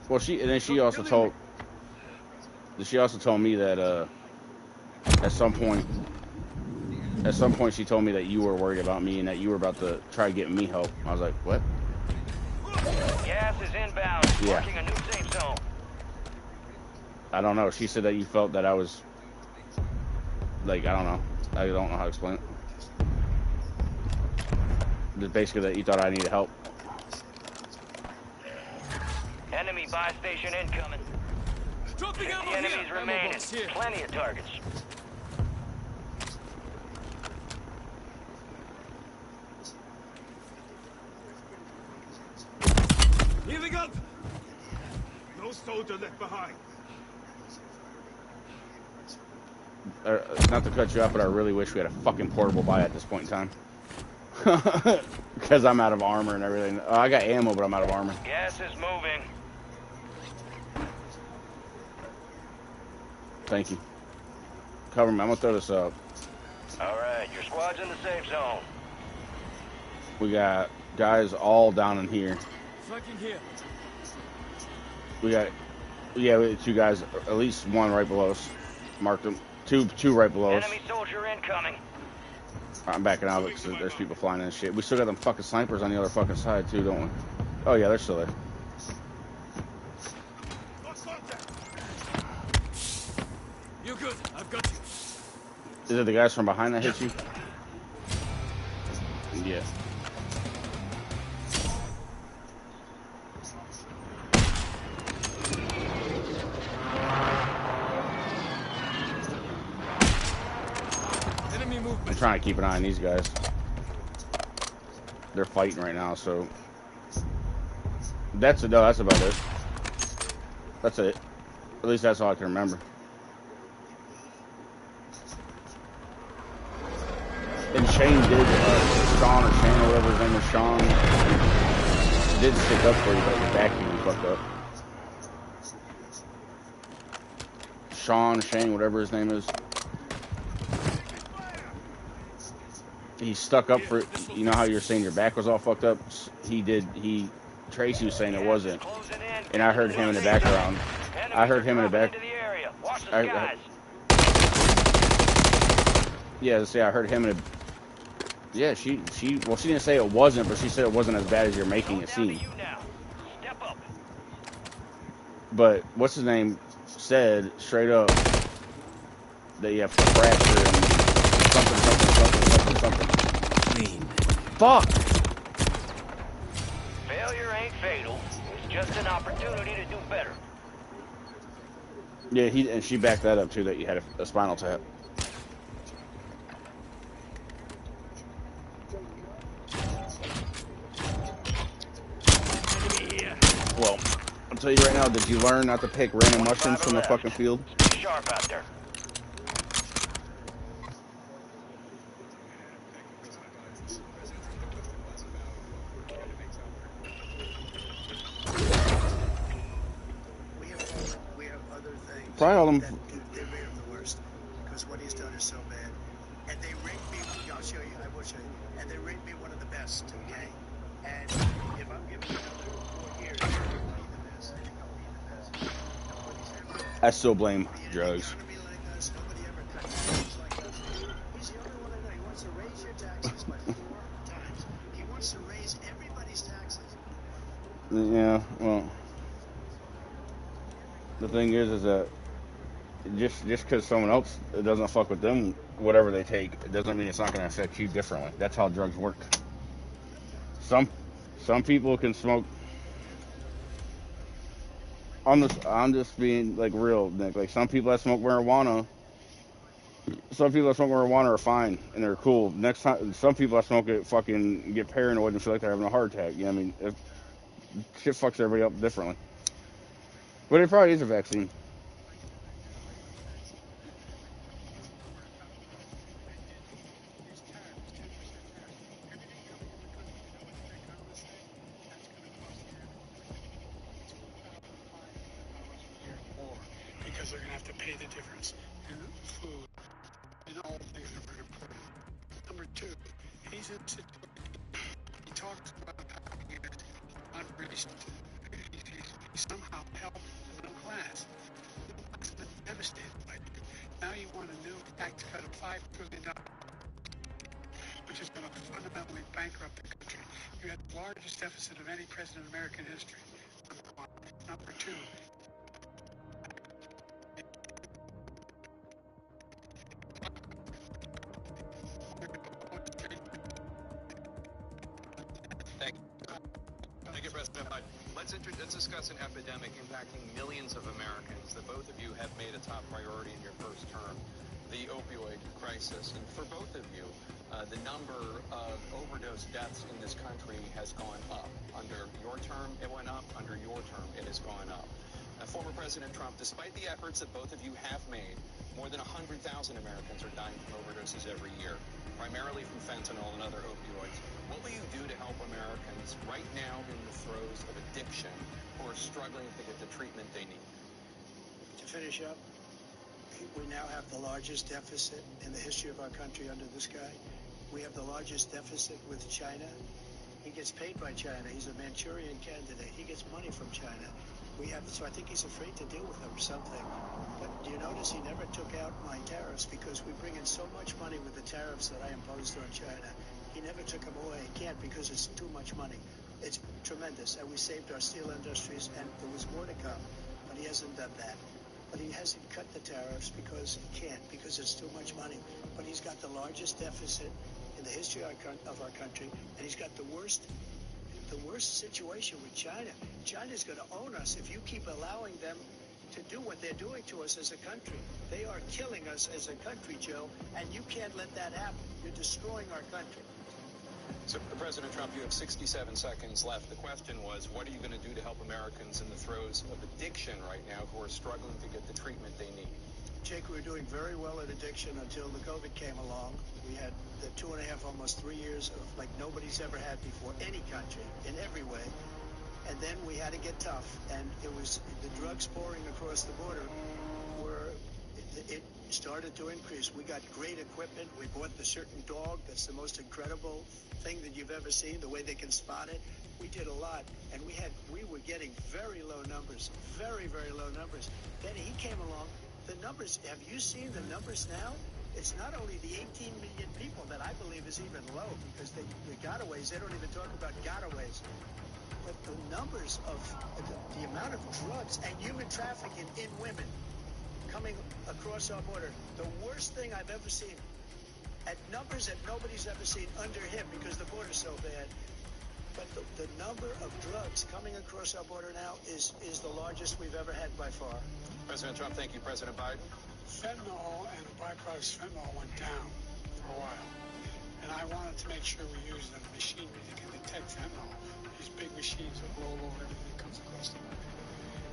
Well, she also told me that at some point she told me that you were worried about me and that you were about to try to get me help. I was like, what? Gas is inbound. Yeah. Marking a new safe zone. I don't know. She said that you felt that I was like, I don't know how to explain it. Just basically that you thought I needed help. Enemy buy station incoming. Dropping The ammo enemies here. remaining. Ammo here. Plenty of targets. Healing up. No soldier left behind. Not to cut you off, but I really wish we had a fucking portable buy at this point in time. Because I'm out of armor and everything. I got ammo, but I'm out of armor. Gas is moving. Thank you. Cover me. I'm gonna throw this up. All right, your squad's in the safe zone. We got guys all down in here. Fucking here. We got two guys, at least one right below us. Marked them. Two right below us. Enemy soldier incoming. I'm backing out because there's people flying in and shit. We still got them fucking snipers on the other fucking side too, don't we? Oh yeah, they're still there. You're good. I've got you. Is it the guys from behind that hit you? Yeah. Enemy movement. I'm trying to keep an eye on these guys. They're fighting right now, so that's about it. That's it. At least that's all I can remember. And Shane did, Sean or Shane or whatever his name is, Sean, did stick up for you, but your back even fucked up. Shane, whatever his name is. He stuck up for, you know how you're saying your back was all fucked up? Tracy was saying it wasn't. And I heard him in the background. Yeah, see, I heard him in a... Yeah, she didn't say it wasn't, but she said it wasn't as bad as you're making it seem. But what's his name said straight up that you have to fracture and something. Fuck! Failure ain't fatal. It's just an opportunity to do better. Yeah, and she backed that up too, that you had a spinal tap. Well, I'll tell you right now, did you learn not to pick random mushrooms from the fucking field? Stay sharp out there. We have other things Probably all them. that they rate him the worst because what he's done is so bad. And they rate me, I'll show you, I will show you. And they rate me one of the best, okay? And if I'm giving you another 4 years, I'll be the best. I'll be the best. Nobody's ever I still blame in an drugs. economy like us, nobody ever cut taxes like us. He's the only one I know. He wants to raise your taxes by 4 times. He wants to raise everybody's taxes. Yeah, well, the thing is that just because someone else doesn't fuck with them, whatever they take, it doesn't mean it's not going to affect you differently. That's how drugs work. Some people can smoke. I'm just being like real, Nick. Like some people that smoke marijuana, are fine and they're cool. Next time, some people that smoke it fucking get paranoid and feel like they're having a heart attack. You know what I mean? Shit fucks everybody up differently. But it probably is a vaccine. Because they're going to have to pay the difference in food and all things that are important. Number two, he talks about how he is unreached. He somehow helped the middle class. The middle class has been devastated by it. Now you want a new tax cut of $5 trillion, which is going to fundamentally bankrupt the country. You had the largest deficit of any president in American history. Number one. Number two, Thank you, President Biden. Let's discuss an epidemic impacting millions of Americans that both of you have made a top priority in your first term, the opioid crisis. And for both of you, the number of overdose deaths in this country has gone up. Under your term, it went up. Under your term, it has gone up. Former President Trump, despite the efforts that both of you have made, more than 100,000 Americans are dying from overdoses every year, primarily from fentanyl and other opioids. What will you do to help Americans right now in the throes of addiction who are struggling to get the treatment they need? To finish up, we now have the largest deficit in the history of our country under this guy. We have the largest deficit with China. He gets paid by China. He's a Manchurian candidate. He gets money from China. So I think he's afraid to deal with them or something. But do you notice he never took out my tariffs because we bring in so much money with the tariffs that I imposed on China. He never took them away. He can't because it's too much money. It's tremendous. And we saved our steel industries, and there was more to come. But he hasn't done that. But he hasn't cut the tariffs because he can't, because it's too much money. But he's got the largest deficit in the history of our country, and he's got the worst situation with China. China's going to own us if you keep allowing them to do what they're doing to us as a country. They are killing us as a country, Joe, and you can't let that happen. You're destroying our country. So, President Trump, you have 67 seconds left. The question was, what are you going to do to help Americans in the throes of addiction right now who are struggling to get the treatment they need? Jake, we were doing very well at addiction until the COVID came along. We had the 2.5, almost 3 years of like nobody's ever had before, any country, in every way. And then we had to get tough, and it was the drugs pouring across the border it started to increase. We got great equipment. We bought the certain dog that's the most incredible thing that you've ever seen, the way they can spot it. We did a lot, and we were getting very low numbers, very, very low numbers. Then he came along. The numbers, have you seen the numbers now? It's not only the 18 million people that I believe is even low, because the gotaways, they don't even talk about gotaways. But the numbers of the amount of drugs and human trafficking in women coming across our border, the worst thing I've ever seen, at numbers that nobody's ever seen under him because the border's so bad. But the number of drugs coming across our border now is the largest we've ever had by far. President Trump, thank you. President Biden? Fentanyl and the byproducts of fentanyl went down for a while. And I wanted to make sure we used the machinery that can detect fentanyl. These big machines that roll over everything that comes across the border.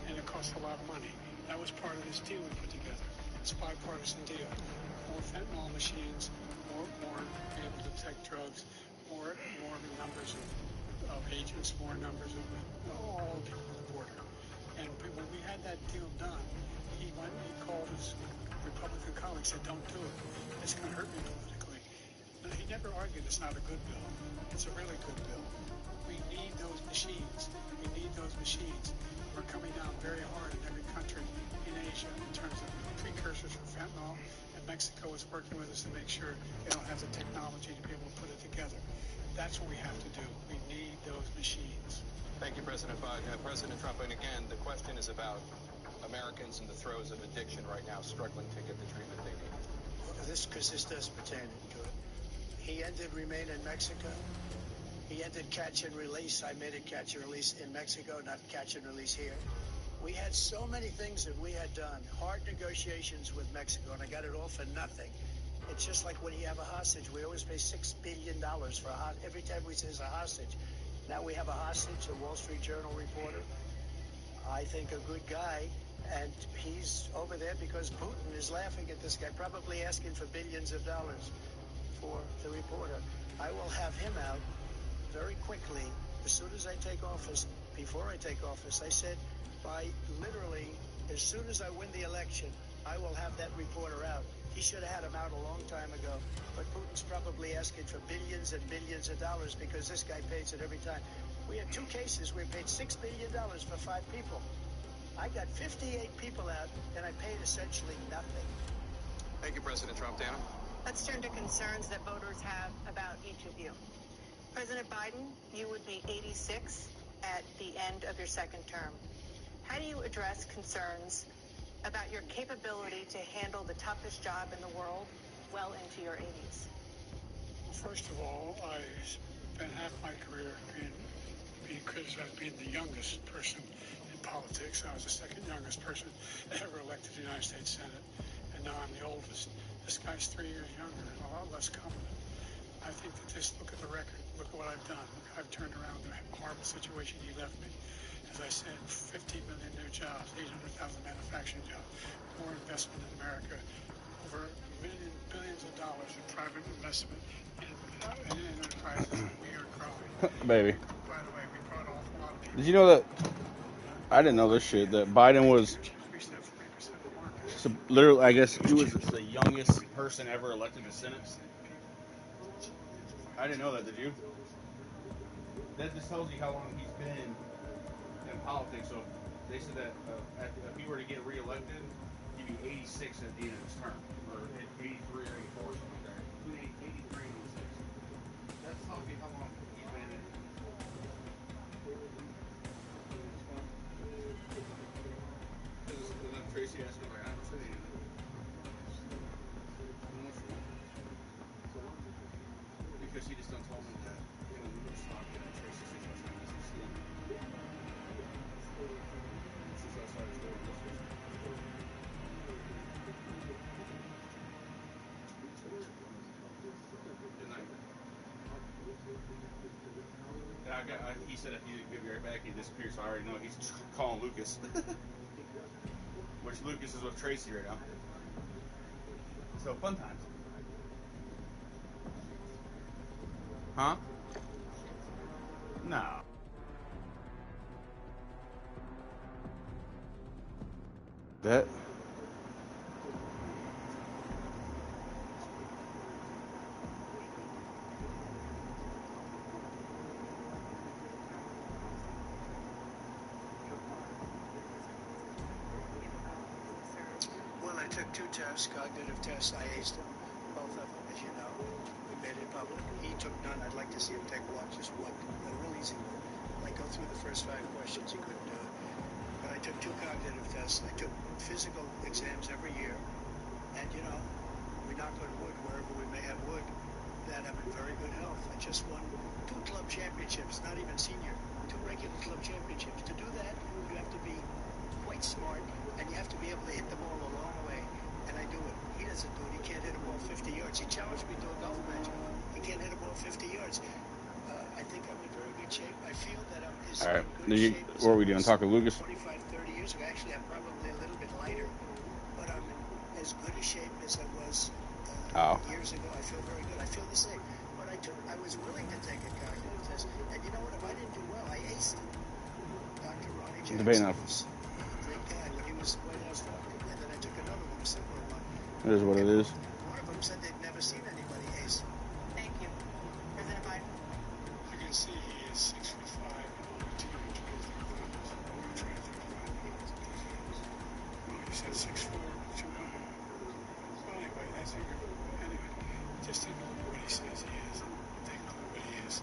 And it costs a lot of money. That was part of this deal we put together. It's a bipartisan deal. More fentanyl machines, more be able to detect drugs, more numbers of agents, more numbers of all people at the border. And when we had that deal done, he called his Republican colleagues, said, don't do it. It's going to hurt me politically. No, he never argued it's not a good bill. It's a really good bill. We need those machines. We need those machines. We're coming down very hard in every country in Asia in terms of precursors for fentanyl, and Mexico is working with us to make sure they don't have the technology to be able to put it together. That's what we have to do. We need those machines. Thank you, President Biden. President Trump, and again, the question is about Americans in the throes of addiction right now, struggling to get the treatment they need. Because this does pertain to it. He ended remain in Mexico. He ended catch and release. I made it catch and release in Mexico, not catch and release here. We had so many things that we had done, hard negotiations with Mexico, and I got it all for nothing. It's just like when you have a hostage. We always pay $6 billion for a hostage. Every time we say it's a hostage. Now we have a hostage, a Wall Street Journal reporter. I think a good guy, and he's over there because Putin is laughing at this guy, probably asking for billions of dollars for the reporter. I will have him out very quickly as soon as I take office. Before I take office, I said by literally as soon as I win the election, I will have that reporter out. He should have had him out a long time ago, but Putin's probably asking for billions and billions of dollars because this guy pays it every time. We had 2 cases where we paid $6 billion for 5 people. I got 58 people out, and I paid essentially nothing. Thank you, President Trump. Dana? Let's turn to concerns that voters have about each of you. President Biden, you would be 86 at the end of your second term. How do you address concerns about your capability to handle the toughest job in the world well into your 80s? Well, first of all, I spent half my career being criticized being the youngest person in politics. I was the second youngest person ever elected to the United States Senate, and now I'm the oldest. This guy's 3 years younger and a lot less competent. I think that just look at the record. Look at what I've done. I've turned around the horrible situation he left me. As I said, 15 million new jobs, 800,000 manufacturing jobs, more investment in America, over billions of dollars in private investment in enterprises. We are growing. Baby. By the way, we brought off a lot of people. Did you know that? I didn't know this shit. That Biden was literally, I guess, he was the youngest person ever elected to Senate. I didn't know that. Did you? That just tells you how long he's been in politics. So they said that if he were to get reelected, he'd be 86 at the end of his term, or 83 or 84, something like that. Between 83 and 86. That tells you how long he's been in. Then Tracy asked me, like, I haven't said anything. Because he just done told me that him and Luke was talking, and Tracy said she was trying to get some sleep. She's outside his door. Good night. He said if he didn't be right back, he'd disappear, so I already know he's calling Lucas. Which Lucas is with Tracy right now. So, fun times. Huh? No. That? Well, I took 2 tests, cognitive tests. I aced them, both of them, as you know. We made it public. He took none. I'd like to see him take one, just one. A real easy one. Like go through the first 5 questions. He couldn't do it. But I took 2 cognitive tests. I took physical exams every year. And, you know, we knock on wood wherever we may have wood. that I'm in very good health. I just won 2 club championships, not even senior, 2 regular club championships. To do that, you have to be quite smart, and you have to be able to hit the ball a long way, and I do it. He doesn't do it. He can't hit a ball 50 yards. He challenged me to a golf match. He can't hit a ball 50 yards. I think I'm in very good shape. I feel that I'm as All right. good shape as What I are we doing? was Talking Lucas? 25, 30 years ago. Actually, I'm probably a little bit lighter, but I'm in as good a shape as I was years ago. I feel very good. I feel the same. But I was willing to take a cognitive test, and you know what? If I didn't do well, I aced it. Dr. Ronnie Jackson was a great guy when he was the White House doctor, and then I took another one, a similar one. It is what it is. One of them said they'd never seen anybody ace. Thank you. President Biden? You can see he is 6'5" and only 235 pounds. Over 235 pounds. Well, he said 6'4", 200. Well, anyway, that's anyway. Just take a look at what he says he is. Take a look at what he is.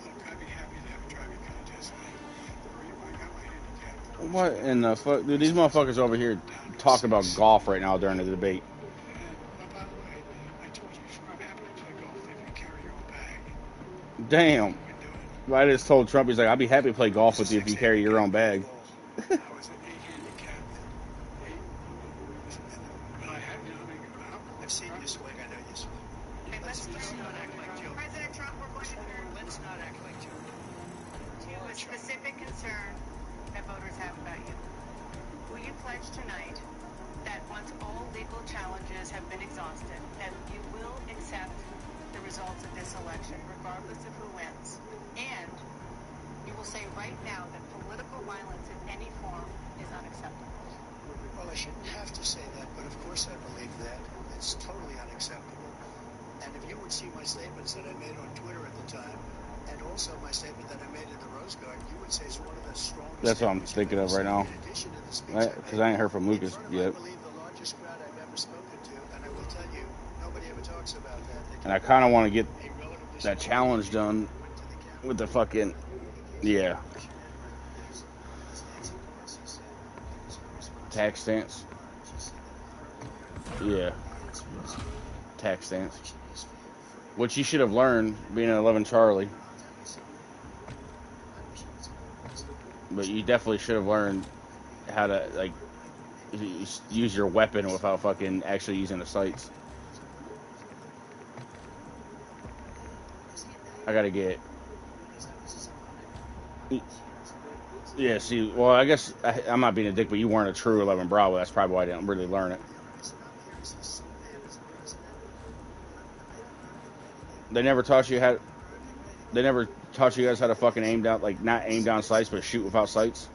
Look, I'd be happy to have a driving contest. I got my handicap. What in the fuck? Dude, these motherfuckers over here talking about golf right now during the debate. And, by the way, I told you before, I'm happy to play golf if you carry your own bag. Damn. I just told Trump, he's like, I'd be happy to play golf with you if you carry your own bag. I was an 8 handicap. I've seen you swing. I know you swing. Let's not act like Joe. President Trump, we're going to turn Let's not act like Joe. to a specific concern that voters have about you. Will you pledge tonight that once all legal challenges have been exhausted, that you will accept the results of this election, regardless of who wins? And you will say right now that political violence in any form is unacceptable. Well, I shouldn't have to say that, but of course I believe that. It's totally unacceptable. And if you would see my statements that I made on Twitter at the time, and also my statement that I made in the Rose Garden, you would say it's one of the strongest. That's what I'm thinking of right now. Because I ain't heard from Lucas yet. I believe the largest crowd I've ever spoken to, and I will tell you, nobody ever talks about that. And I kind of want to get that challenge done with the fucking, yeah. Tax stance. Yeah. Tax stance. What you should have learned being an 11 Charlie. But you definitely should have learned how to, like, use your weapon without fucking actually using the sights. I gotta get. Yeah, see, well, I guess I'm not being a dick, but you weren't a true 11 Bravo. That's probably why I didn't really learn it. They never taught you how. They never taught you guys how to fucking aim down, like not aim down sights, but shoot without sights.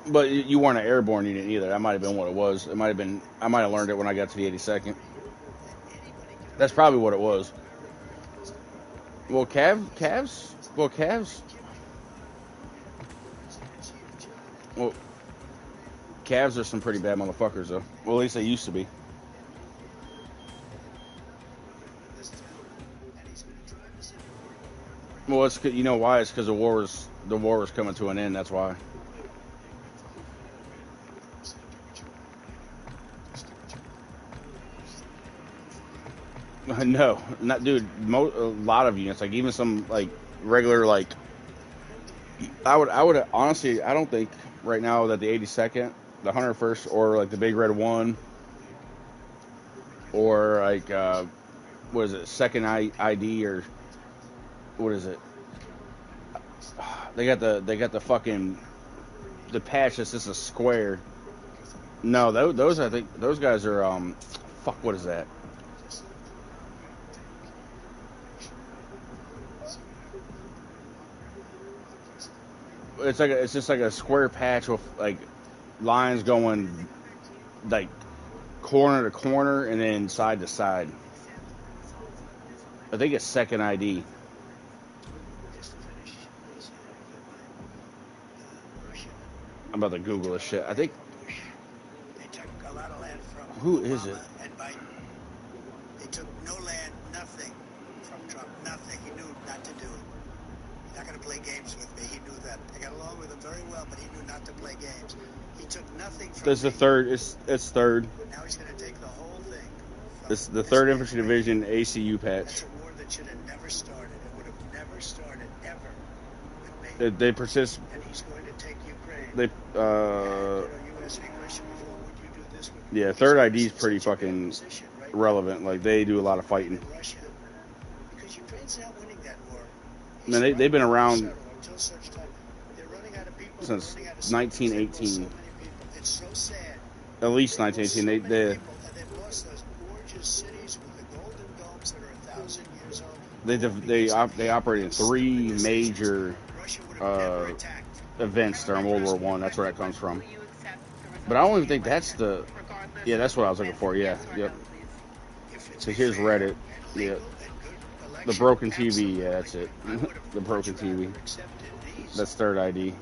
But you weren't an airborne unit either. That might have been what it was. It might have been. I might have learned it when I got to the 82nd. That's probably what it was. Well, Cavs. Well, Cavs are some pretty bad motherfuckers, though. Well, at least they used to be. Well, it's, you know why? It's because the war was coming to an end. That's why. No, not dude. A lot of units, like even some like regular, like I would honestly, I don't think right now that the 82nd, the 101st, or like the Big Red One, or like what is it, Second ID, or what is it? They got the fucking the patch that's just a square. No, those I think those guys are fuck. What is that? It's just like a square patch with like lines going like corner to corner and then side to side. I think it's Second ID. I'm about to Google this shit. I think. They took a lot of land from Who Obama is it? and Biden. They took no land, nothing from Trump, nothing. He knew not to do it. not going to play games with me. He knew that. I got along with him very well, but he knew not to play games. He took nothing from That's the me. third. It's third. Now he's going to take the whole thing. It's the 3rd Infantry Division ACU patch. That's a war that should have never started. It would have never started ever with me. They persist. And he's going to take Ukraine. They You asked me a question before. Would you do this? Yeah, 3rd ID is pretty fucking relevant. Like they do a lot of fighting. Russia, because Ukraine's not winning that war. Man, they've been around until such time. They're running out of people. since They're running out of 1918. It's so sad. At least 1918. They've lost those gorgeous cities with the golden domes that are 1,000 years old. They operated in 3 major events during World War One. That's where that comes from. But I don't even think that's the. Yeah, that's what I was looking for. Yeah, yep. So here's Reddit. Yeah, the broken TV. Yeah, that's it. The broken TV. That's 3rd ID.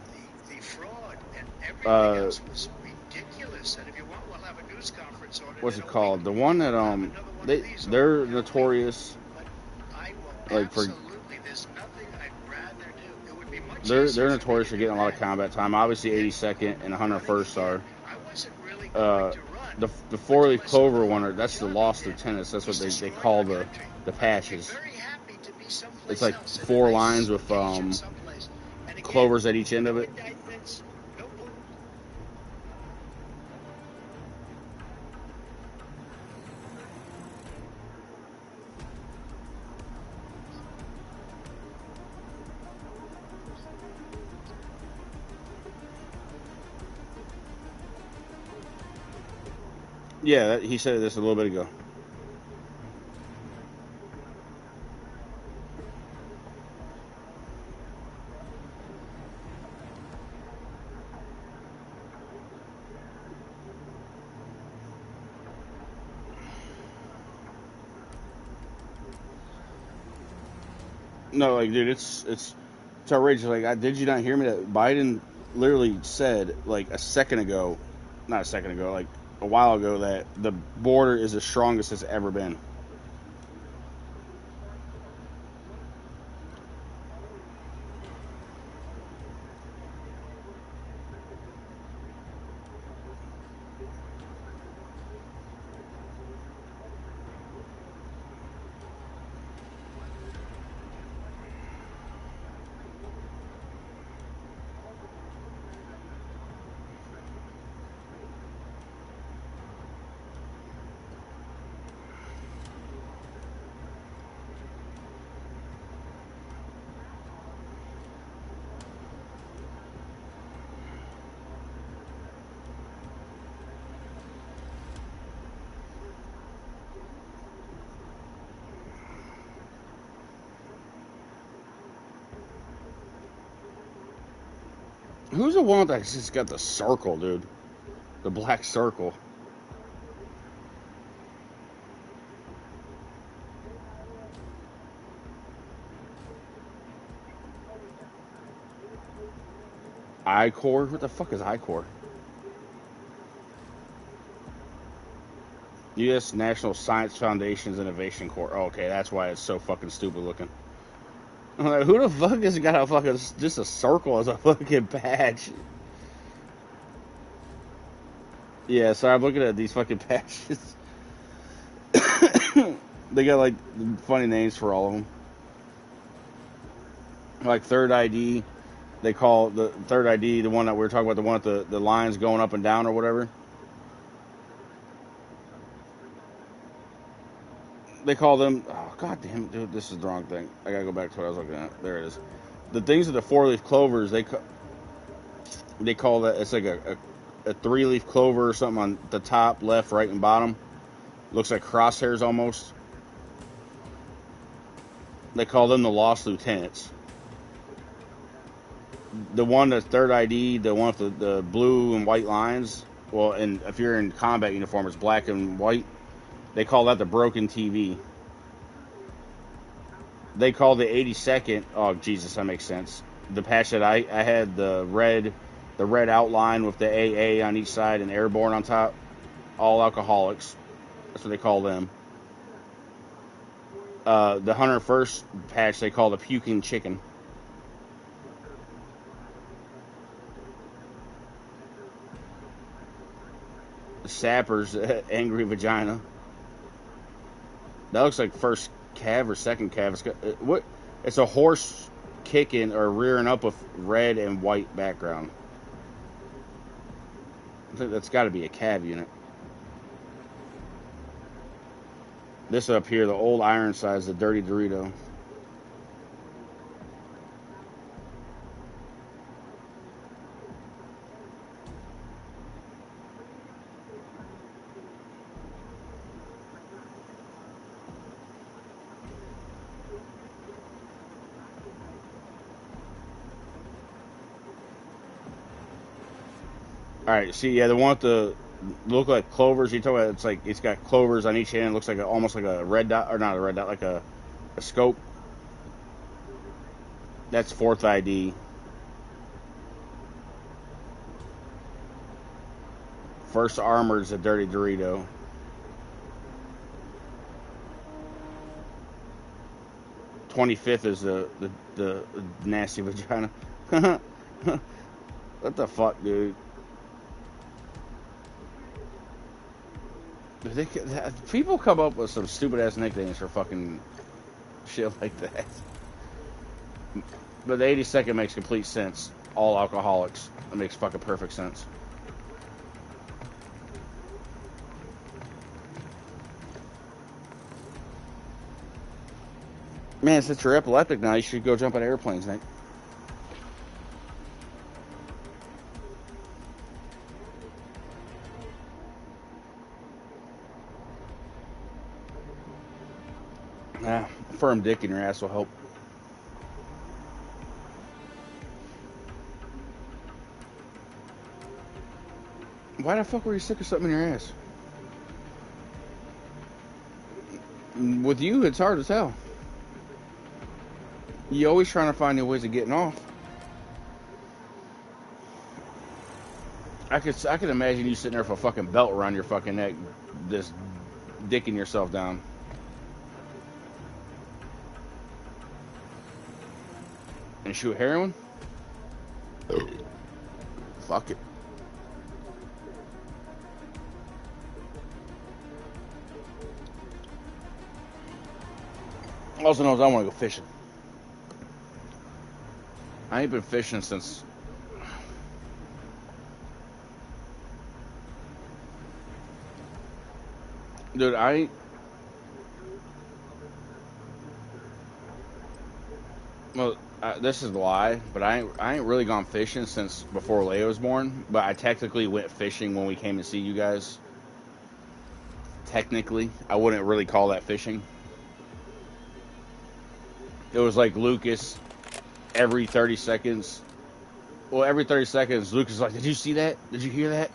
What's it called? The one that they're notorious. Like for. They're notorious for getting a lot of combat time. Obviously, 82nd and 101st are. The 4-leaf clover one, that's the lost lieutenants. That's what they call the patches. It's like 4 lines with clovers at each end of it. Yeah, he said this a little bit ago. No, like, dude, it's outrageous. Like, did you not hear me that Biden literally said, like, not a second ago, like, a while ago, that the border is the strongest it's ever been. Who's the one that's just got the circle, dude? The black circle. I-Corps? What the fuck is I-Corps? U.S. National Science Foundation's Innovation Corps. Oh, okay, that's why it's so fucking stupid looking. I'm like, who the fuck has got a fucking just a circle as a fucking patch? Yeah, so I'm looking at these fucking patches. They got like funny names for all of them. Like 3rd ID, they call the 3rd ID the one that we were talking about, the one with the lines going up and down or whatever. They call them, oh god damn it, dude, this is the wrong thing. I gotta go back to what I was looking at. There it is. The things with the 4-leaf clovers, they call that, it's like a 3-leaf clover or something on the top, left, right, and bottom. Looks like crosshairs almost. They call them the lost lieutenants. The one that's 3rd ID, the one with the blue and white lines, well, and if you're in combat uniform, it's black and white. They call that the broken TV. They call the 82nd, oh Jesus, that makes sense. The patch that I had, the red outline with the AA on each side and airborne on top, all alcoholics. That's what they call them. The 101st patch they call the puking chicken. Sappers, angry vagina. That looks like first cav or second cav. It's got, what? It's a horse kicking or rearing up with red and white background. I think that's got to be a cav unit. This up here, the old Ironsides, the Dirty Dorito. All right, see, yeah, the one with the look like clovers. You talk about it's like it's got clovers on each hand. It looks like almost like a red dot, or not a red dot, like a scope. That's 4th ID. First Armor's a Dirty Dorito. '25th is the nasty vagina. What the fuck, dude? People come up with some stupid ass nicknames for fucking shit like that. But the 82nd makes complete sense. All alcoholics. It makes fucking perfect sense. Man, since you're epileptic now, you should go jump on airplanes, Nick. Nah, a firm dick in your ass will help. Why the fuck were you sick of something in your ass? With you, it's hard to tell. You're always trying to find new ways of getting off. I could imagine you sitting there with a fucking belt around your fucking neck, just dicking yourself down. And shoot heroin? Fuck it. Also knows I want to go fishing. I ain't been fishing since... Dude, well, this is a lie, but I ain't really gone fishing since before Leia was born. But I technically went fishing when we came to see you guys. Technically, I wouldn't really call that fishing. It was like Lucas every 30 seconds. Well, every 30 seconds, Lucas is like, "Did you see that? Did you hear that?"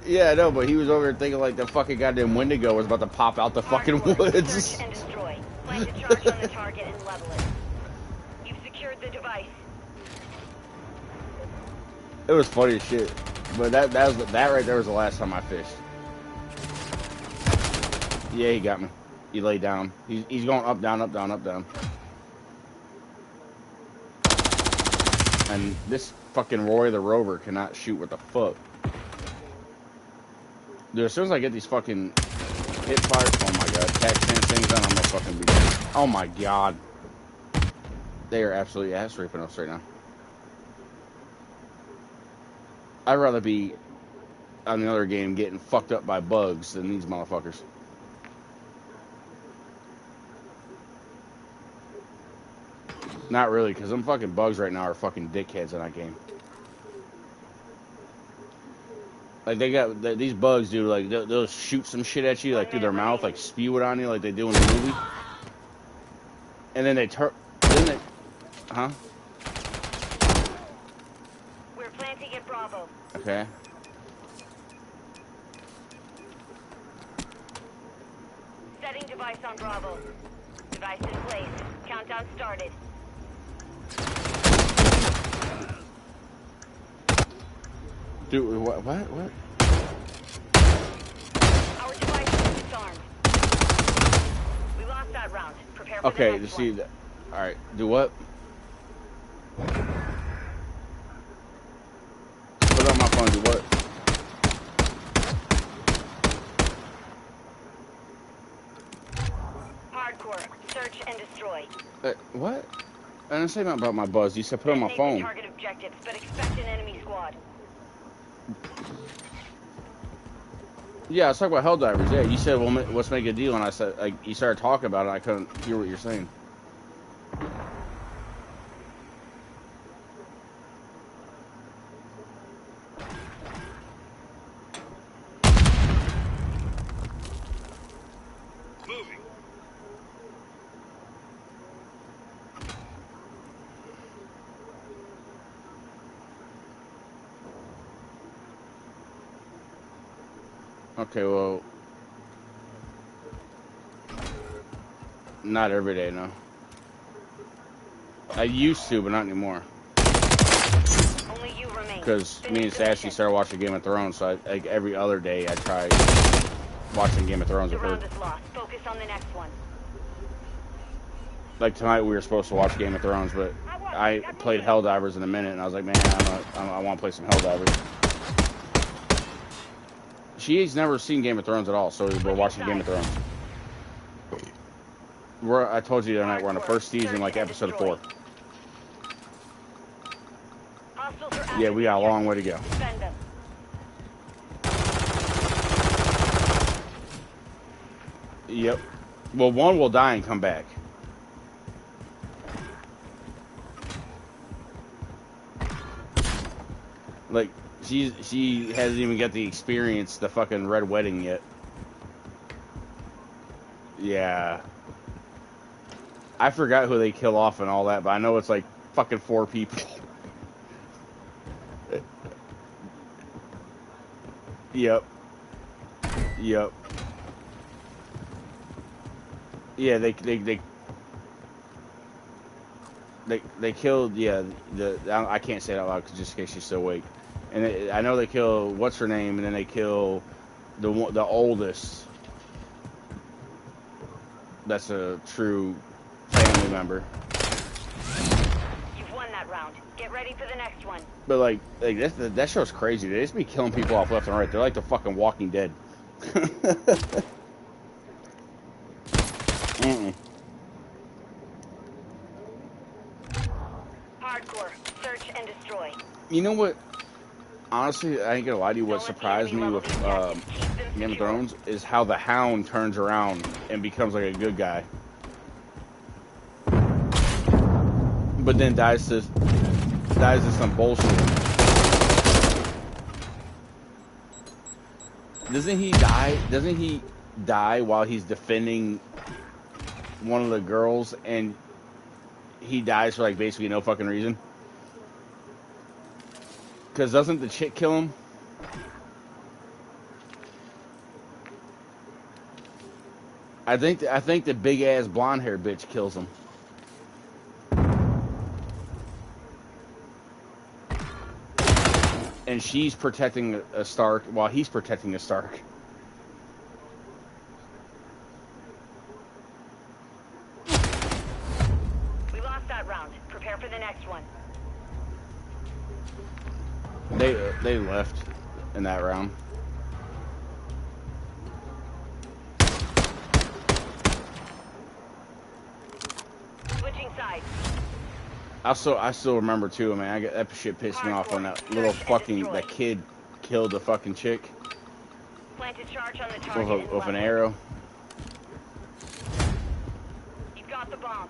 Yeah, I know, but he was over there thinking like the fucking goddamn Wendigo was about to pop out the fucking woods. Search and destroy. Plant a charge on the target and level it. You've secured the device. It was funny as shit. But that right there was the last time I fished. Yeah, he got me. He laid down. He's going up, down, up, down, up, down. And this fucking Roy the Rover cannot shoot with the foot. Dude, as soon as I get these fucking hip fire, oh my god, attack sense things on, I'm gonna fucking be dead. Oh my god. They are absolutely ass raping us right now. I'd rather be on another game getting fucked up by bugs than these motherfuckers. Not really, because them fucking bugs right now are fucking dickheads in that game. Like, they got, these bugs, dude, like, they'll shoot some shit at you, like, through their mouth, like, spew it on you, like they do in the movie. And then they huh? We're planting at Bravo. Okay. Setting device on Bravo. Device in place. Countdown started. Dude, what? Our device is disarmed. We lost that round. Prepare for Okay, the to next see one. that. Alright, do what? and destroy. What? I didn't say nothing about my buzz. You said put it on my phone. Target objectives, but expect an enemy squad. Yeah, I was talking about Helldivers. Yeah, you said, well, let's make a deal, and I said, like, you started talking about it. I couldn't hear what you're saying. Moving. Okay, well, not every day, no. I used to, but not anymore. Only you remain. Because me and Sassy started watching Game of Thrones, so like every other day I try watching Game of Thrones with her. Round is lost. Focus on the next one. Like tonight we were supposed to watch Game of Thrones, but I played Helldivers in a minute, and I was like, man, I want to play some Helldivers. She's never seen Game of Thrones at all, so we're watching Game of Thrones. I told you the other night we're on the first season, like episode 4. Yeah, we got a long way to go. Yep. Well, one will die and come back. Like, she hasn't even got the experience, the fucking Red Wedding yet. Yeah. I forgot who they kill off and all that, but I know it's like fucking 4 people. Yep. Yep. Yeah, they killed, yeah, I can't say it out loud just in case she's still awake. And I know they kill, what's her name, and then they kill the oldest. That's a true family member. You've won that round. Get ready for the next one. But like that show's crazy. They just be killing people off left and right. They're like the fucking Walking Dead. Hardcore. Search and destroy. You know what? Honestly, I ain't gonna lie to you. What surprised me with Game of Thrones is how the Hound turns around and becomes like a good guy, but then dies to some bullshit. Doesn't he die? Doesn't he die while he's defending one of the girls, and he dies for like basically no fucking reason? Because doesn't the chick kill him? I think the big ass blonde hair bitch kills him. And she's protecting a Stark while he's protecting a Stark. We lost that round. Prepare for the next one. They left in that round. Switching sides. I still remember too, man. That shit pissed me off when that little fucking that kid killed the fucking chick Planted charge on the target with an arrow. You've got the bomb.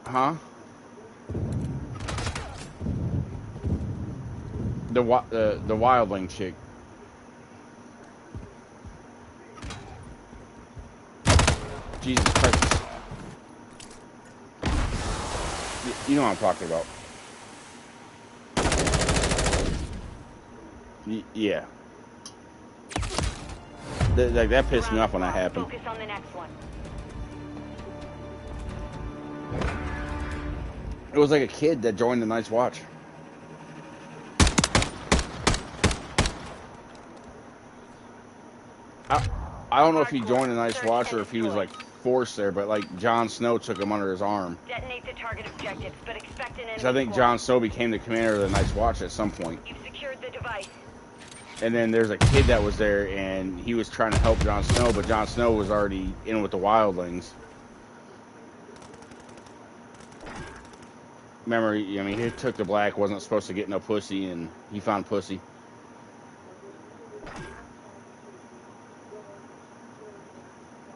Huh? The wildling chick. Jesus Christ. You know what I'm talking about. Yeah. That pissed me off when that happened. Focus on the next one. It was like a kid that joined the Night's Watch. I don't know if he joined the Night's Watch or if he was like forced there, but like Jon Snow took him under his arm. Detonate the target objectives, but expect an enemy. So I think Jon Snow became the commander of the Night's Watch at some point. You've secured the device. And then there's a kid that was there, and he was trying to help Jon Snow, but Jon Snow was already in with the wildlings. Remember, I mean, he took the black, wasn't supposed to get no pussy, and he found pussy.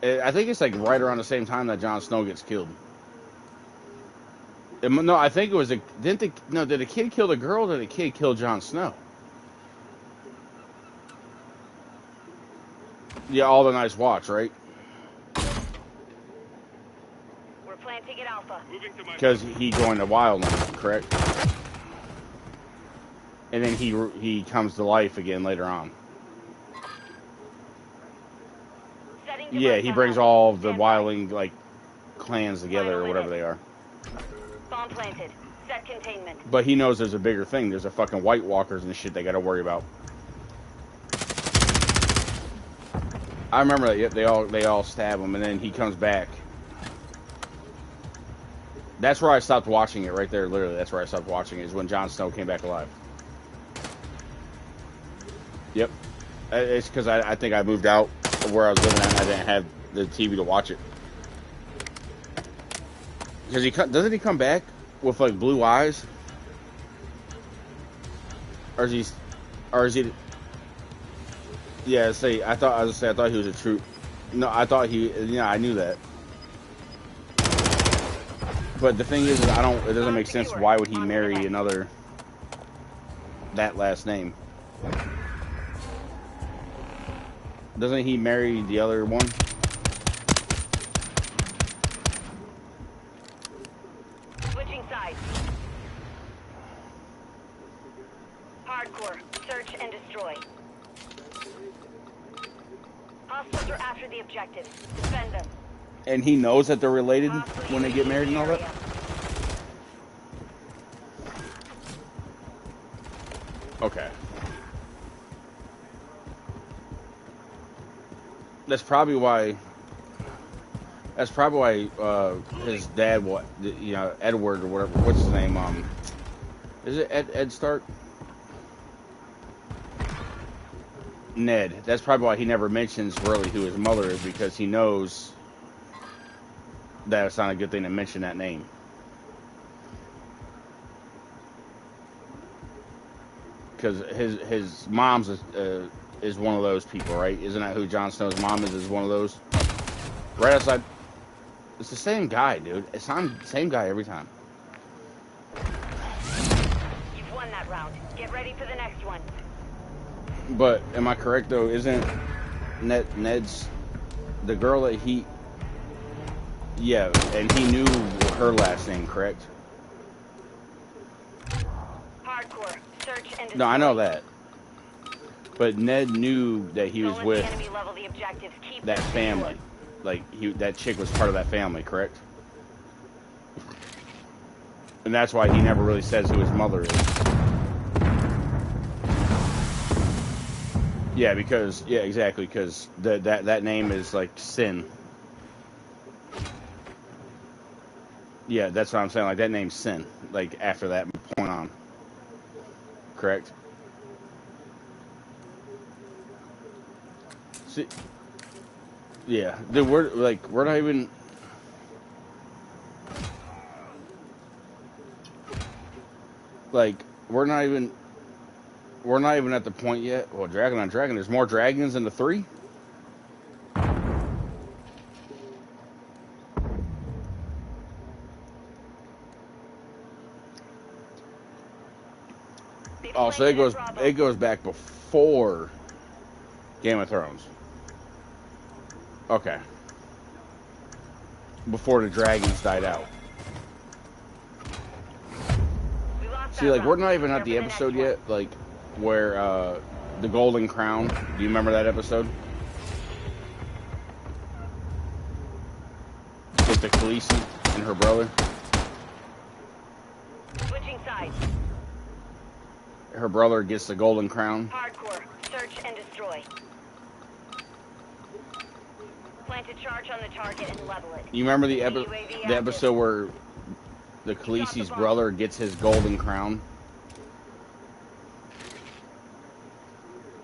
I think it's like right around the same time that Jon Snow gets killed. No, I think it was did the kid kill the girl, or did the kid kill Jon Snow? Yeah, all the Night's Watch, right? We're planting at Alpha. Because he joined the wildlings, correct? And then he comes to life again later on. Yeah, he brings all the wildling like clans together or whatever they are. Bomb planted. Set containment. But he knows there's a bigger thing. There's a fucking White Walkers and shit they got to worry about. I remember that. Yep, they all stab him, and then he comes back. That's where I stopped watching it. Right there, literally. That's where I stopped watching it. Is when Jon Snow came back alive. Yep. It's because I think I moved out of where I was living at, and I didn't have the TV to watch it. Because doesn't he come back with like blue eyes, or is he? Yeah, I thought he was a true. No, I thought he. Yeah, I knew that. But the thing is, it doesn't make sense. Why would he marry another? That last name. Doesn't he marry the other one? Switching sides. Hardcore. Search and destroy. Hostiles are after the objectives. Defend them. And he knows that they're related when they get married and all that? Okay. That's probably why his dad, Edward or whatever, what's his name? Is it Ed Stark? Ned. That's probably why he never mentions really who his mother is, because he knows that it's not a good thing to mention that name. Because his mom's is one of those people, right? Isn't that who Jon Snow's mom is? Is one of those? Right outside. It's the same guy, dude. It's the same guy every time. You've won that round. Get ready for the next one. But am I correct though? Isn't Ned's the girl that he? Yeah, and he knew her last name, correct? Hardcore. Search and destroy. No, I know that. But Ned knew that he was with that family. Like, that chick was part of that family, correct? And that's why he never really says who his mother is. Yeah, exactly, because that name is, like, sin. Yeah, that's what I'm saying, like, that name's sin. Like, after that point on. Correct? See, yeah, dude, we're not even. Like, we're not even at the point yet. Well, Dragon on Dragon, there's more dragons in the 3. Oh, so it goes back before Game of Thrones. Okay. Before the dragons died out. See, like, we're not even at the episode yet, like, where, the Golden Crown. Do you remember that episode? With the Khaleesi and her brother? Switching sides. Her brother gets the Golden Crown. Hardcore. Search and destroy. Plant a charge on the target and level it. You remember the episode where the Khaleesi's brother gets his Golden Crown?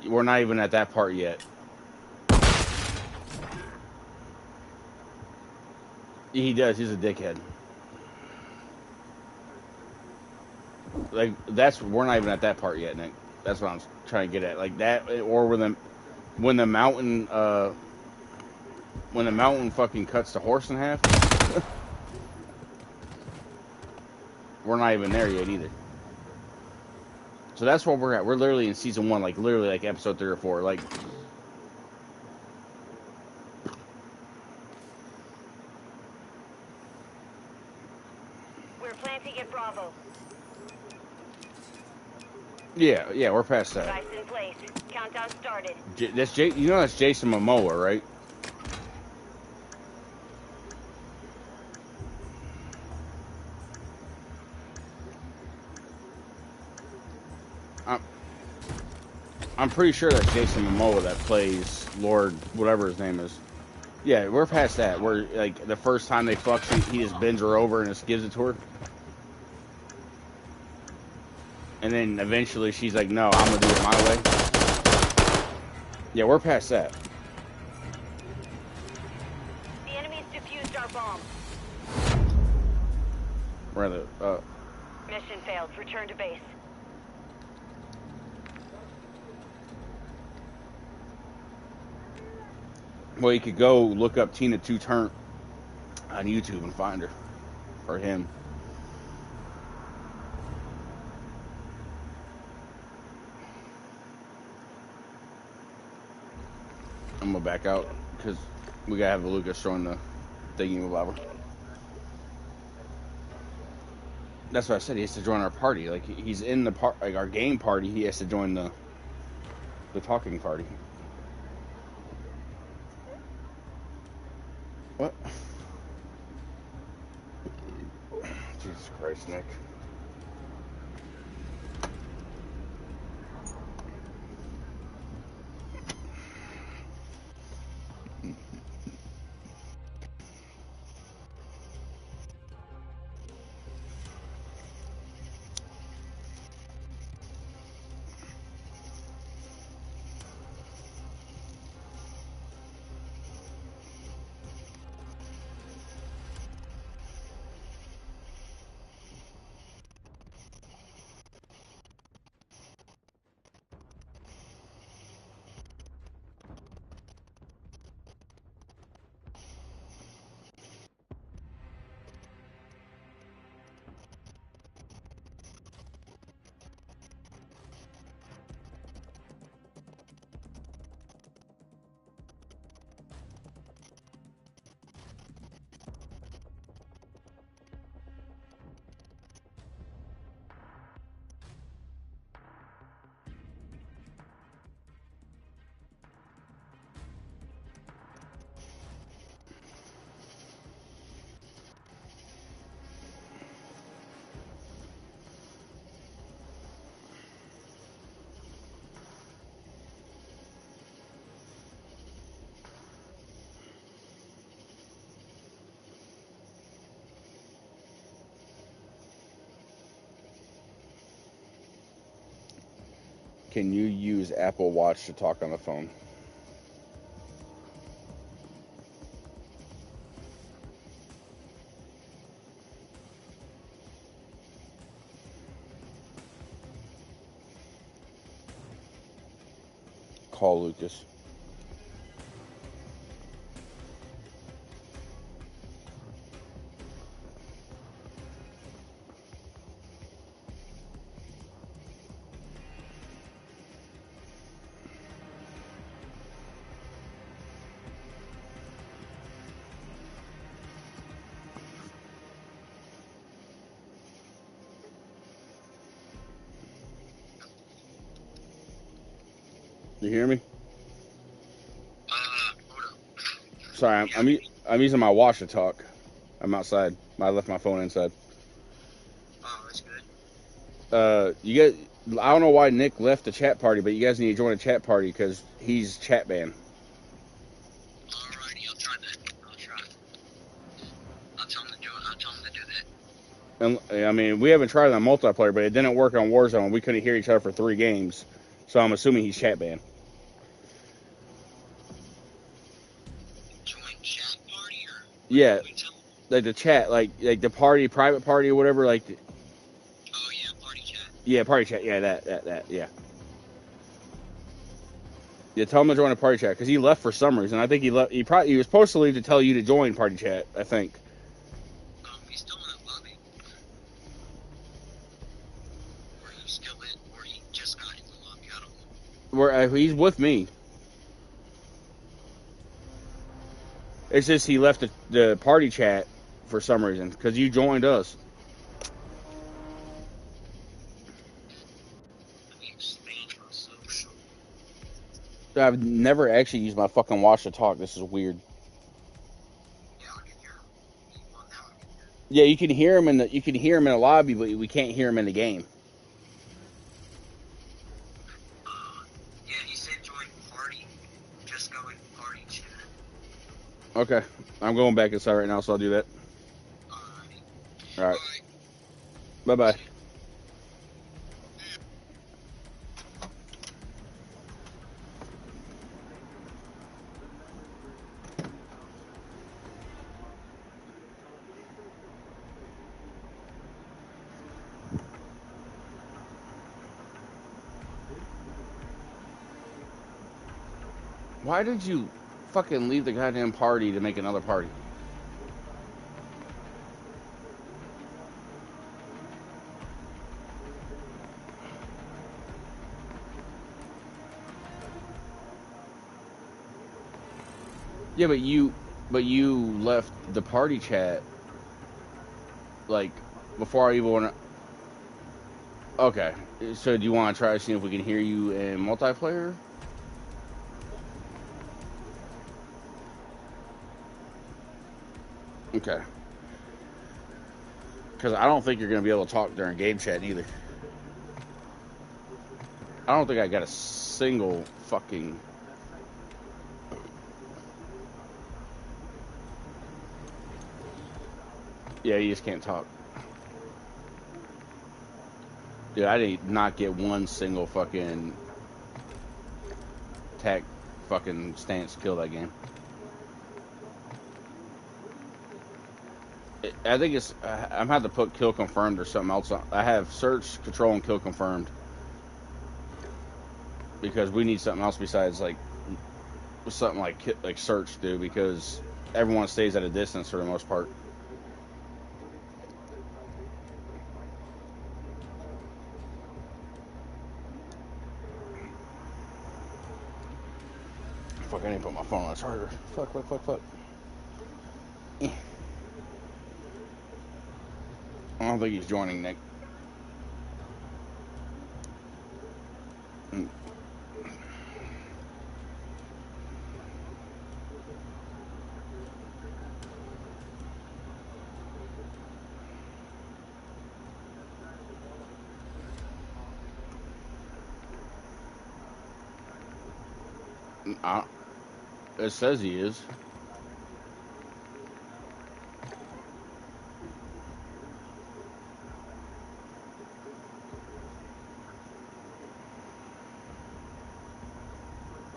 We're not even at that part yet. He does. He's a dickhead. Like we're not even at that part yet, Nick. That's what I'm trying to get at. Like that, or when the mountain fucking cuts the horse in half. We're not even there yet either. So that's where we're at. We're literally in season 1, like literally like episode 3 or 4. Like We're planting at Bravo. yeah, we're past that. Device in place. Countdown started. That's that's Jason Momoa, right? I'm pretty sure that's Jason Momoa that plays Lord, whatever his name is. Yeah, we're past that. Where like the first time they fuck, he just bends her over and just gives it to her. And then eventually she's like, no, I'm going to do it my way. Yeah, we're past that. The enemy's defused our bomb. Rather, Mission failed. Return to base. well, you could go look up Tina 2 Turn on YouTube and find her. Or him. I'm going to back out because we got to have Lucas showing the thingy whatever. That's what I said. He has to join our party. Like he's in the like our game party. He has to join the talking party. What? Jesus Christ, Nick. Can you use Apple Watch to talk on the phone? Call Lucas. You hear me? Hold up. Sorry, I'm using my watch to talk. I'm outside. I left my phone inside. Oh, that's good. You guys, I don't know why Nick left the chat party, but you guys need to join a chat party because he's chat banned. Alrighty, I'll try that. I'll try. I'll tell him to do it. I'll tell him to do that. And I mean, we haven't tried it on multiplayer, but it didn't work on Warzone. We couldn't hear each other for 3 games, so I'm assuming he's chat banned. Yeah, like the chat, like the party, private party or whatever. Like, Oh yeah, party chat. yeah, party chat. Yeah, that. Yeah. Yeah, tell him to join a party chat because he left for some reason. I think he left. He was supposed to leave to tell you to join party chat. I think. He's still in the lobby. Or he's still in, or he just got in the lobby. I don't know. Where he's with me. It's just he left the party chat for some reason because you joined us. Let me expand my social. I've never actually used my fucking watch to talk. This is weird. Yeah, I can hear him. Well, now I can hear him. Yeah, you can hear him in the lobby, but we can't hear him in the game. Yeah, he said join party. Just go in party chat. Okay, I'm going back inside right now, so I'll do that. Alrighty. All right. Bye bye. Why did you fucking leave the goddamn party to make another party? Yeah, but you left the party chat like before I even want to. Okay, so do you want to try to see if we can hear you in multiplayer? Okay. Because I don't think you're going to be able to talk during game chat either. I don't think I got a single fucking... Yeah, you just can't talk. Dude, I did not get one single fucking tech fucking stance kill that game. I think it's... I'm had to put kill confirmed or something else on. I have search, control, and kill confirmed. Because we need something else besides, like, something like search, dude, because everyone stays at a distance for the most part. Fuck, I didn't put my phone on the charger. Fuck. I don't think he's joining, Nick. It says he is.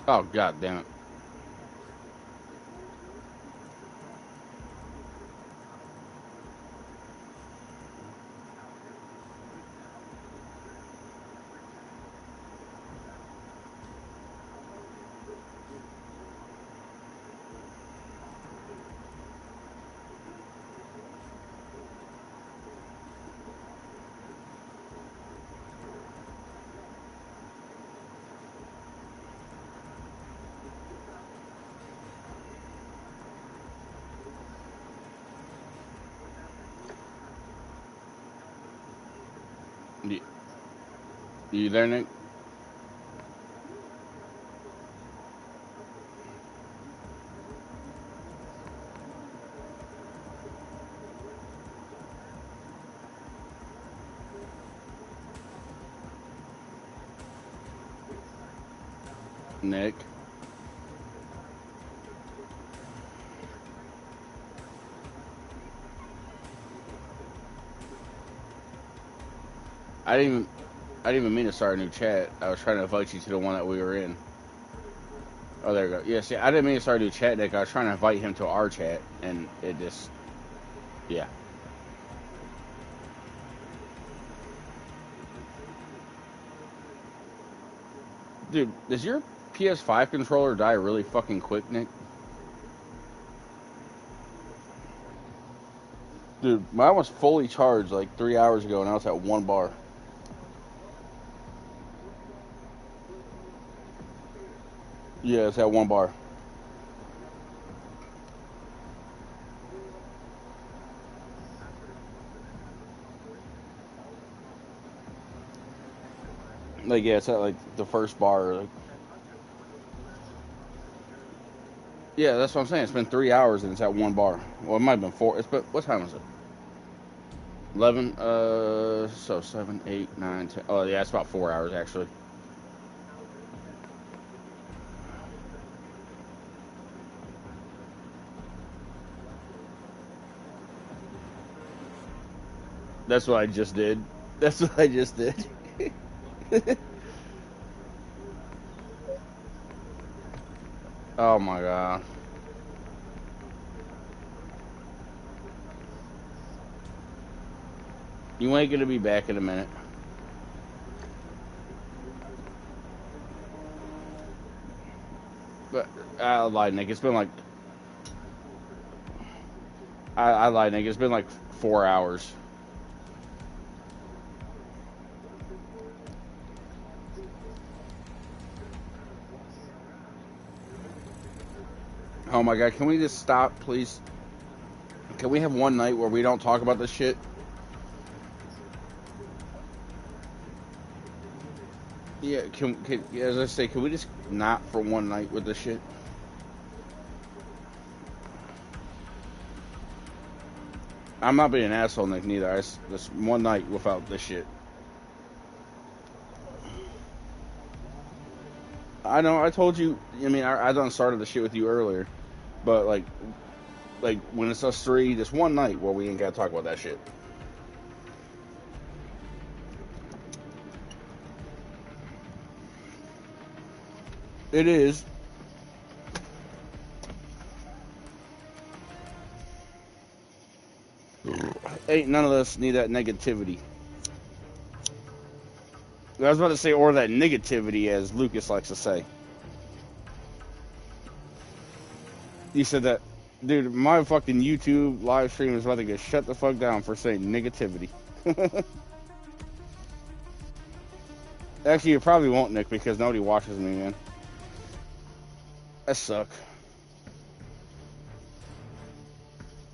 Oh, god damn it. You there, Nick? Nick? I didn't even mean to start a new chat. I was trying to invite you to the one that we were in. Oh, there you go. Yeah, see, I didn't mean to start a new chat deck. I was trying to invite him to our chat, and it just, yeah. Dude, does your PS5 controller die really fucking quick, Nick? Dude, mine was fully charged like 3 hours ago, and I was at 1 bar. Yeah, it's at 1 bar. Like, yeah, it's at like the first bar. Like, yeah, that's what I'm saying. It's been 3 hours and it's at 1 bar. Well, it might have been 4. It's, but what time is it? 11. So 7, 8, 9, 10. Oh, yeah, it's about 4 hours actually. That's what I just did. That's what I just did. Oh my god. You ain't gonna be back in a minute. But I lied, Nick. It's been like I lied, Nick. It's been like 4 hours. Oh my god, can we just stop, please? Can we have one night where we don't talk about this shit? Yeah, as I say, can we just not for one night with this shit? I'm not being an asshole, Nick, neither. Just one night without this shit. I know, I told you, I mean, I done started the shit with you earlier. But, like when it's us three, just one night where we ain't gotta talk about that shit. It is. Ain't none of us need that negativity. I was about to say, or that negativity, as Lucas likes to say. You said that, dude. My fucking YouTube live stream is about to get shut the fuck down for saying negativity. Actually, it probably won't, Nick, because nobody watches me, man. That suck.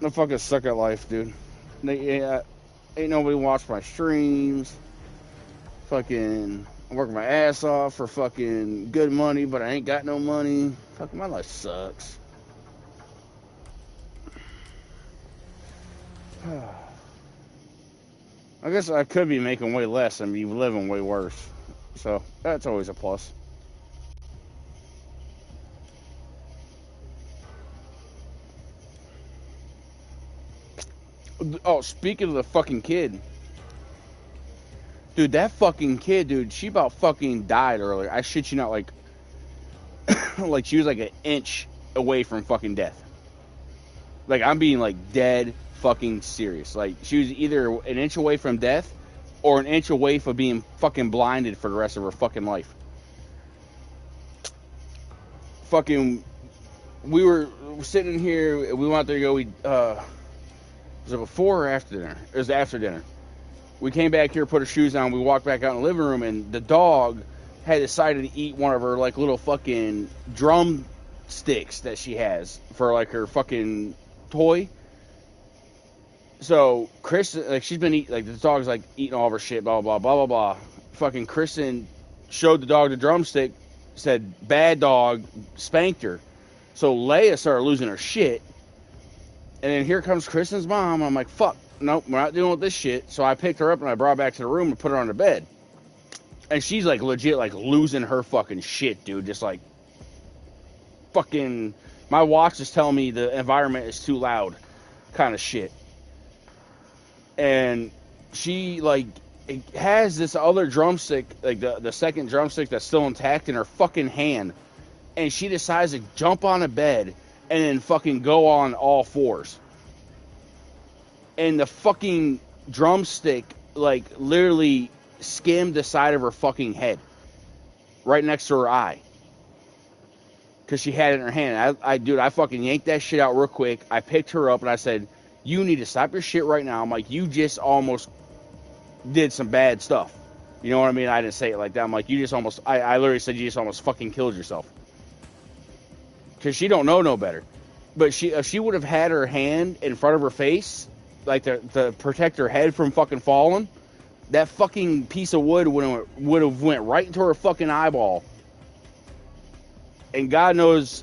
I fucking suck at life, dude. Ain't nobody watch my streams. Fucking, I'm working my ass off for fucking good money, but I ain't got no money. Fucking, my life sucks. I guess I could be making way less and be living way worse. So, that's always a plus. Oh, speaking of the fucking kid. Dude, that fucking kid, dude, she about fucking died earlier. I shit you not, like, like she was like an inch away from fucking death. Like, I'm being like dead fucking serious. Like, she was either an inch away from death or an inch away from being fucking blinded for the rest of her fucking life. Fucking, we were sitting here, we went there to go, was it before or after dinner? It was after dinner. We came back here, put her shoes on, we walked back out in the living room, and the dog had decided to eat one of her, like, little fucking drum sticks that she has for, like, her fucking toy. So, Kristen, like, she's been eating, like, the dog's, like, eating all of her shit, blah, blah, blah, blah, blah. Fucking Kristen showed the dog the drumstick, said, bad dog, spanked her. So, Leia started losing her shit. And then here comes Kristen's mom. I'm like, fuck, nope, we're not dealing with this shit. So I picked her up and I brought her back to the room and put her on the bed. And she's like legit like losing her fucking shit, dude. Just like fucking, my watch is telling me the environment is too loud kind of shit. And she like has this other drumstick, like the second drumstick that's still intact in her fucking hand. and she decides to jump on a bed and then fucking go on all fours. And the fucking drumstick, like, literally skimmed the side of her fucking head. Right next to her eye. Because she had it in her hand. Dude, I fucking yanked that shit out real quick. I picked her up and I said, you need to stop your shit right now. I'm like, you just almost did some bad stuff. You know what I mean? I didn't say it like that. I'm like, you just almost, I literally said you just almost fucking killed yourself. Because she don't know no better. But if she would have had her hand in front of her face, like to protect her head from fucking falling, that fucking piece of wood would have went right into her fucking eyeball. And God knows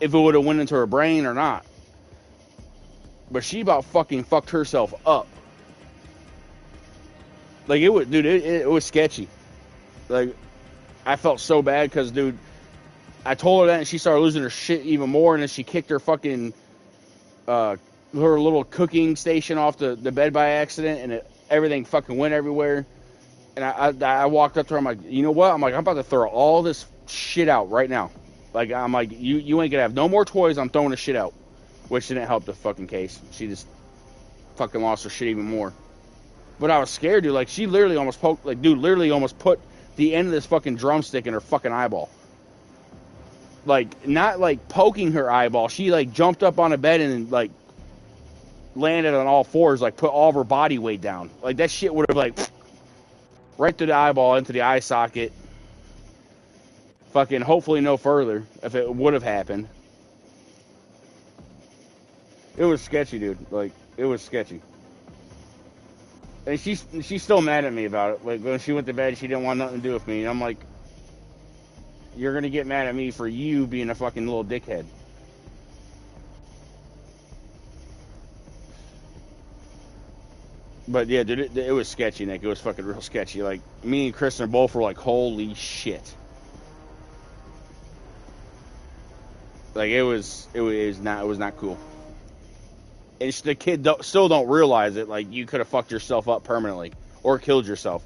if it would have went into her brain or not. But she about fucking fucked herself up. Like, it was, dude, it was sketchy. Like, I felt so bad because, dude, I told her that and she started losing her shit even more. And then she kicked her fucking, her little cooking station off the bed by accident. And everything fucking went everywhere. And I walked up to her. I'm like, you know what? I'm about to throw all this shit out right now. Like, I'm like, you ain't gonna have no more toys. I'm throwing the shit out. Which didn't help the fucking case. She just fucking lost her shit even more. But I was scared, dude. Like, she literally almost literally almost put the end of this fucking drumstick in her fucking eyeball. Like, not like poking her eyeball. She like jumped up on a bed and like landed on all fours, like put all of her body weight down. Like, that shit would have like right through the eyeball into the eye socket. Fucking hopefully no further if it would have happened. It was sketchy, dude. Like, it was sketchy. And she's still mad at me about it. Like, when she went to bed, she didn't want nothing to do with me. And I'm like, you're gonna get mad at me for you being a fucking little dickhead. But yeah, dude, it was sketchy, Nick. It was fucking real sketchy. Like, me and Kristen both were like, holy shit. Like, it was not cool. And the kid still don't realize it. Like, you could have fucked yourself up permanently or killed yourself.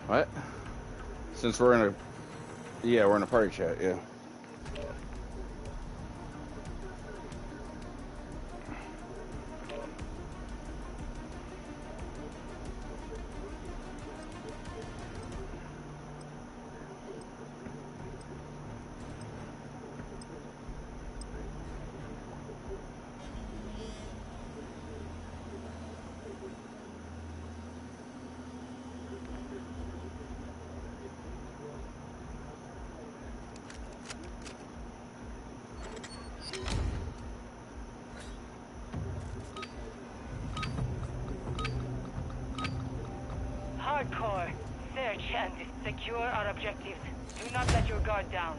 What? Since we're in a party chat, yeah. Hardcore. Search and secure our objectives. Do not let your guard down.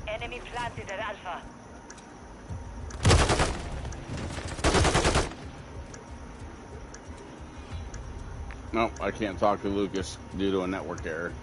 Enemy planted at Alpha. No, I can't talk to Lucas due to a network error.